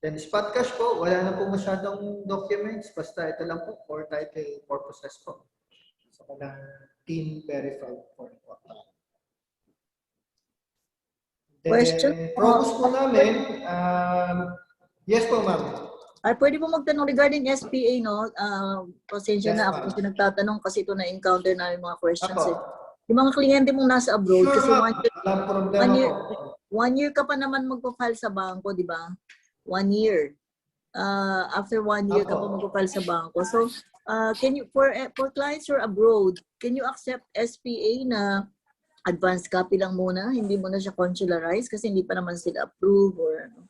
[SPEAKER 2] Then spot cash po, wala na po masyadong documents. Basta ito lang po for title purposes po. So kailangan team verified form po. Then,
[SPEAKER 5] Question?
[SPEAKER 2] Propose po namin, yes po ma'am.
[SPEAKER 5] Ay, pwede po magtanong regarding SPA, no? Pasensya
[SPEAKER 2] Yes,
[SPEAKER 5] na
[SPEAKER 2] ma'am.
[SPEAKER 5] ako kasi nagtatanong kasi ito na-encounter namin mga questions.
[SPEAKER 2] Apo.
[SPEAKER 5] Eh. Yung mga kliyente mong nasa abroad,
[SPEAKER 2] Sure
[SPEAKER 5] kasi
[SPEAKER 2] ma'am, walang problema po.
[SPEAKER 5] 1 year ka pa naman magpa-file sa bangko, di ba? 1 year. After 1 year ka pa
[SPEAKER 2] Apo.
[SPEAKER 5] magpa-file sa bangko. So, can you, for clients who are abroad, can you accept SPA na advance copy lang muna? Hindi mo na siya consularize kasi hindi pa naman sila approve or ano?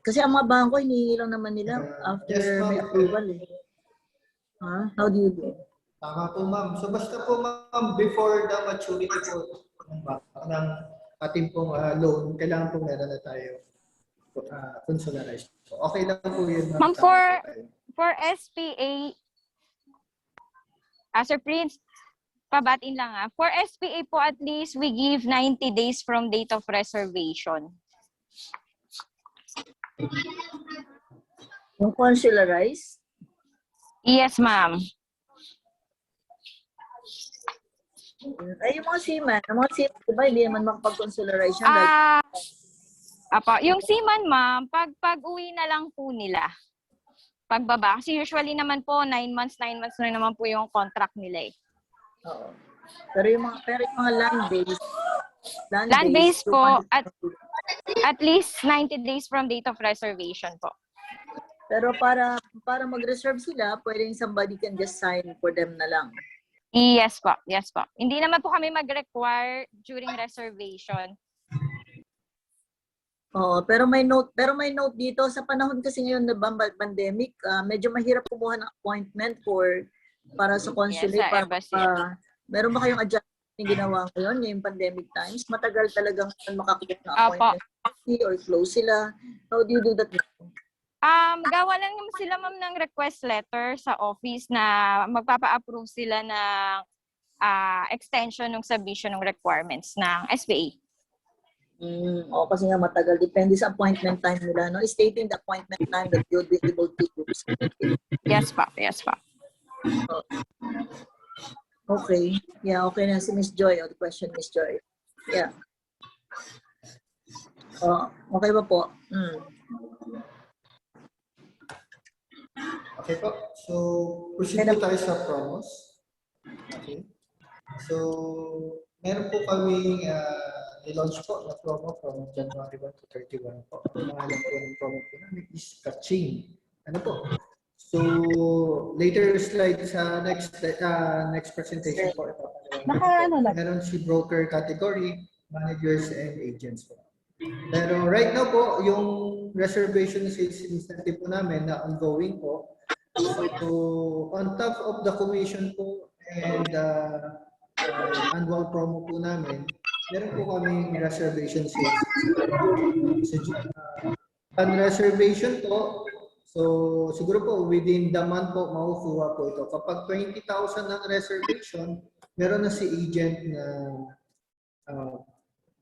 [SPEAKER 5] Kasi ang mga bangko, hinihingi lang naman nila after
[SPEAKER 2] yes, ma'am.
[SPEAKER 5] may approval eh. How do you do?
[SPEAKER 2] Tama po ma'am. So basta po ma'am, before the maturity po ng ating pong loan, kailangan po meron na tayo consularized. So okay lang po yun.
[SPEAKER 4] Ma'am,
[SPEAKER 2] Tama po tayo.
[SPEAKER 4] for SPA, Sir Prince, pabatin lang For SPA po, at least we give 90 days from date of reservation.
[SPEAKER 5] Yung consularized?
[SPEAKER 4] Yes, ma'am.
[SPEAKER 5] Ay, yung mga seaman, diba, hindi naman makapag-consularize yan.
[SPEAKER 4] Yung seaman, ma'am, pag-uwi na lang po nila. Pagbaba. Kasi usually naman po, 9 months na naman po yung contract nila eh.
[SPEAKER 5] Oo. Pero yung mga land-based,
[SPEAKER 4] Land-based po, at least 90 days from date of reservation po.
[SPEAKER 5] Pero para mag-reserve sila, pwedeng somebody can just sign for them na lang.
[SPEAKER 4] Yes po. Hindi naman po kami mag-require during reservation.
[SPEAKER 5] Oo, pero may note dito sa panahon kasi ngayon na pandemic, medyo mahirap kumuha ng appointment para sa consulate.
[SPEAKER 4] Yes, sa embassy.
[SPEAKER 5] Meron ba kayong yung ginawa ngayon, ngayong pandemic times? Matagal talagang makakuha ng
[SPEAKER 4] Apo.
[SPEAKER 5] appointment or close sila. How do you do that now?
[SPEAKER 4] Gawa lang naman sila ma'am ng request letter sa office na magpapa-approve sila ng extension ng submission ng requirements ng SBA.
[SPEAKER 5] Kasi nga matagal. Depende sa appointment time nila. No? Stating the appointment time that you'll be able to use.
[SPEAKER 4] Yes pa, yes pa.
[SPEAKER 5] Okay. Yeah, okay na si Miss Joy. The question, Miss Joy. Yeah. Okay ba po?
[SPEAKER 2] Okay po. So, proceed po tayo sa promos. Okay. So, meron po kami i-launch po na promo from January 1 to 31 po. Ang pangalan po ng promo po namin is Kaching. Ano po? So, later slide sa next presentation po. Meron si broker category, managers, and agents po. Pero right now po, yung reservation sales incentive po namin na ongoing po. So, on top of the commission po and annual promo po namin, meron po kami reservation sales. On reservation po, so siguro po within the month po makukuha po ito. Kapag 20,000 ng reservation, meron na si agent na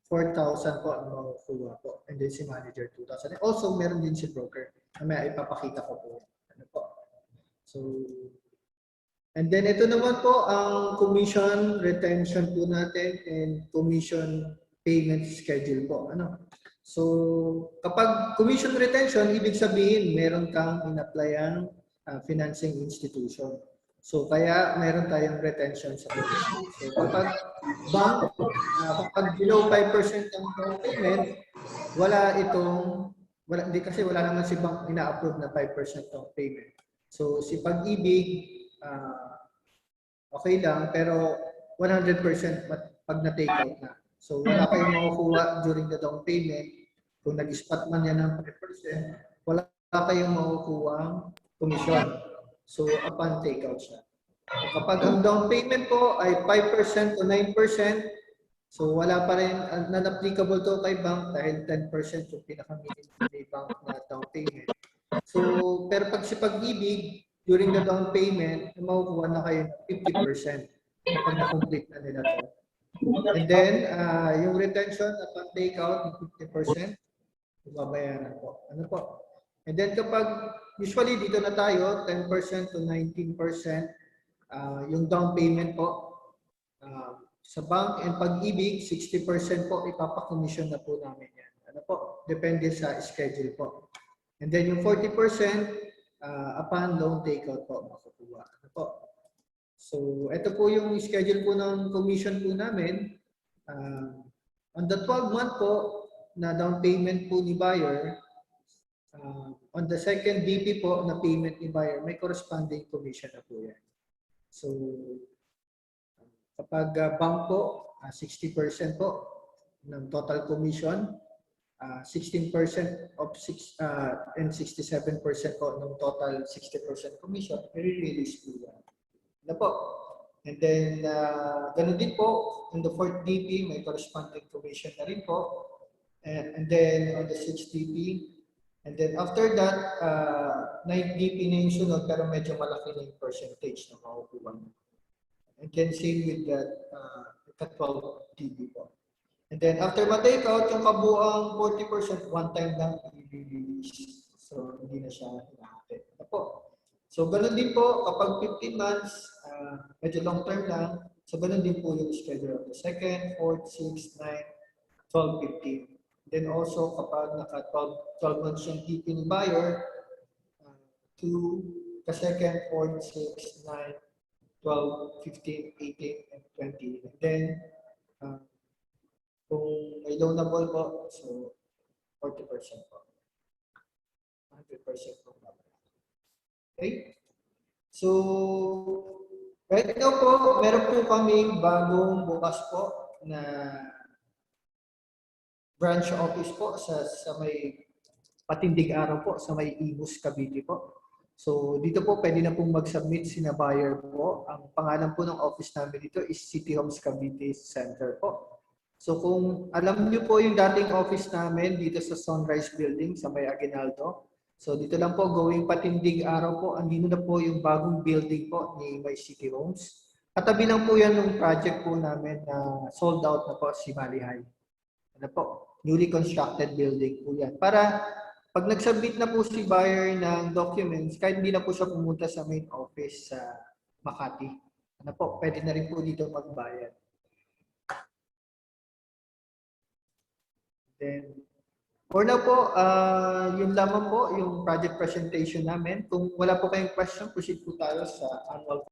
[SPEAKER 2] 4,000 po ang makukuha po. And then si manager 2,000. Also, meron din si broker. May ipapakita ko po. Ano po. So, and then ito naman po ang commission retention po natin and commission payment schedule po. Ano? So, kapag commission retention, ibig sabihin meron kang in-applyan financing institution. So, kaya meron tayong retention sa commission. So, kapag bank, kapag below 5% ang down payment, kasi wala naman si bank ina-approve na 5% down payment. So, si Pag-ibig, okay lang, pero 100% pag na-take out na. So, wala kayong makukuha during the down payment. Kung nag-spot man yan ng 5%, wala kayong makukuha ang commission. So, upon take out siya. So, kapag ang down payment po ay 5% to 9%, so wala pa rin, non-applicable to kay bank dahil 10% yung pinaka-minimum ni bank na down payment. So, pero pag si Pag-ibig, during the down payment, makukuha na kayo ng 50% kapag na-complete na nila to. And then, yung retention upon take out ng 50%, babayaran po. Ano po? And then kapag, usually dito na tayo, 10% to 19%, yung down payment po, sa bank and Pag-ibig, 60% po, ipapakomisyon na po namin yan. Ano po? Depende sa schedule po. And then yung 40%, upon loan takeout po, makukuha. Ano po? So, ito po yung schedule po ng commission po namin. On the 12-month po, na down payment po ni buyer, on the second DP po na payment ni buyer, may corresponding commission na po yan. So, kapag bank po, 60% po ng total commission, 16% of and 67% po ng total 60% commission, i-release po yan. Ano po? And then, ganun din po, in the fourth DP, may corresponding commission na rin po. And then, on the 6th DP, and then after that, 9th DP na yung sunod, pero medyo malaki na yung percentage na makukuha. And then, same with that, 12th DP po. And then, after ma-take out, yung kabuang 40%, one time lang i-release. So, hindi na siya hinahati. Ano po? So, ganun din po, kapag 15 months, medyo long term lang, so ganun din po yung schedule of the 2nd, 4th, 6th, 9th, 12, 15. Then also, kapag naka 12 months yung TP ni buyer, 2, ka-2nd, 4th, 6th, 9th, 12, 15, 18, and 20. And then, kung may loanable po, so 40% po. 100% po. Okay? So, right now po, meron po kami bagong bukas po na branch office po sa may Patindig Araw po, sa may Imus, Cavite po. So dito po pwede na pong mag-submit sina buyer po. Ang pangalan po ng office namin dito is City Homes Cavite Center po. So kung alam niyo po yung dating office namin dito sa Sunrise Building sa may Aguinaldo. So dito lang po going patindig araw po. Andito na po yung bagong building po ni My City Homes. Katabi lang po yan ng project po namin na sold out na po si Mali High. Ano po? Newly constructed building po yan. Para pag nag-submit na po si buyer ng documents, kahit hindi na po siya pumunta sa main office sa Makati, ano po, pwede na rin po dito magbayad. Then, for now po, yun lamang po yung project presentation namin. Kung wala po kayong question, proceed po tayo sa annual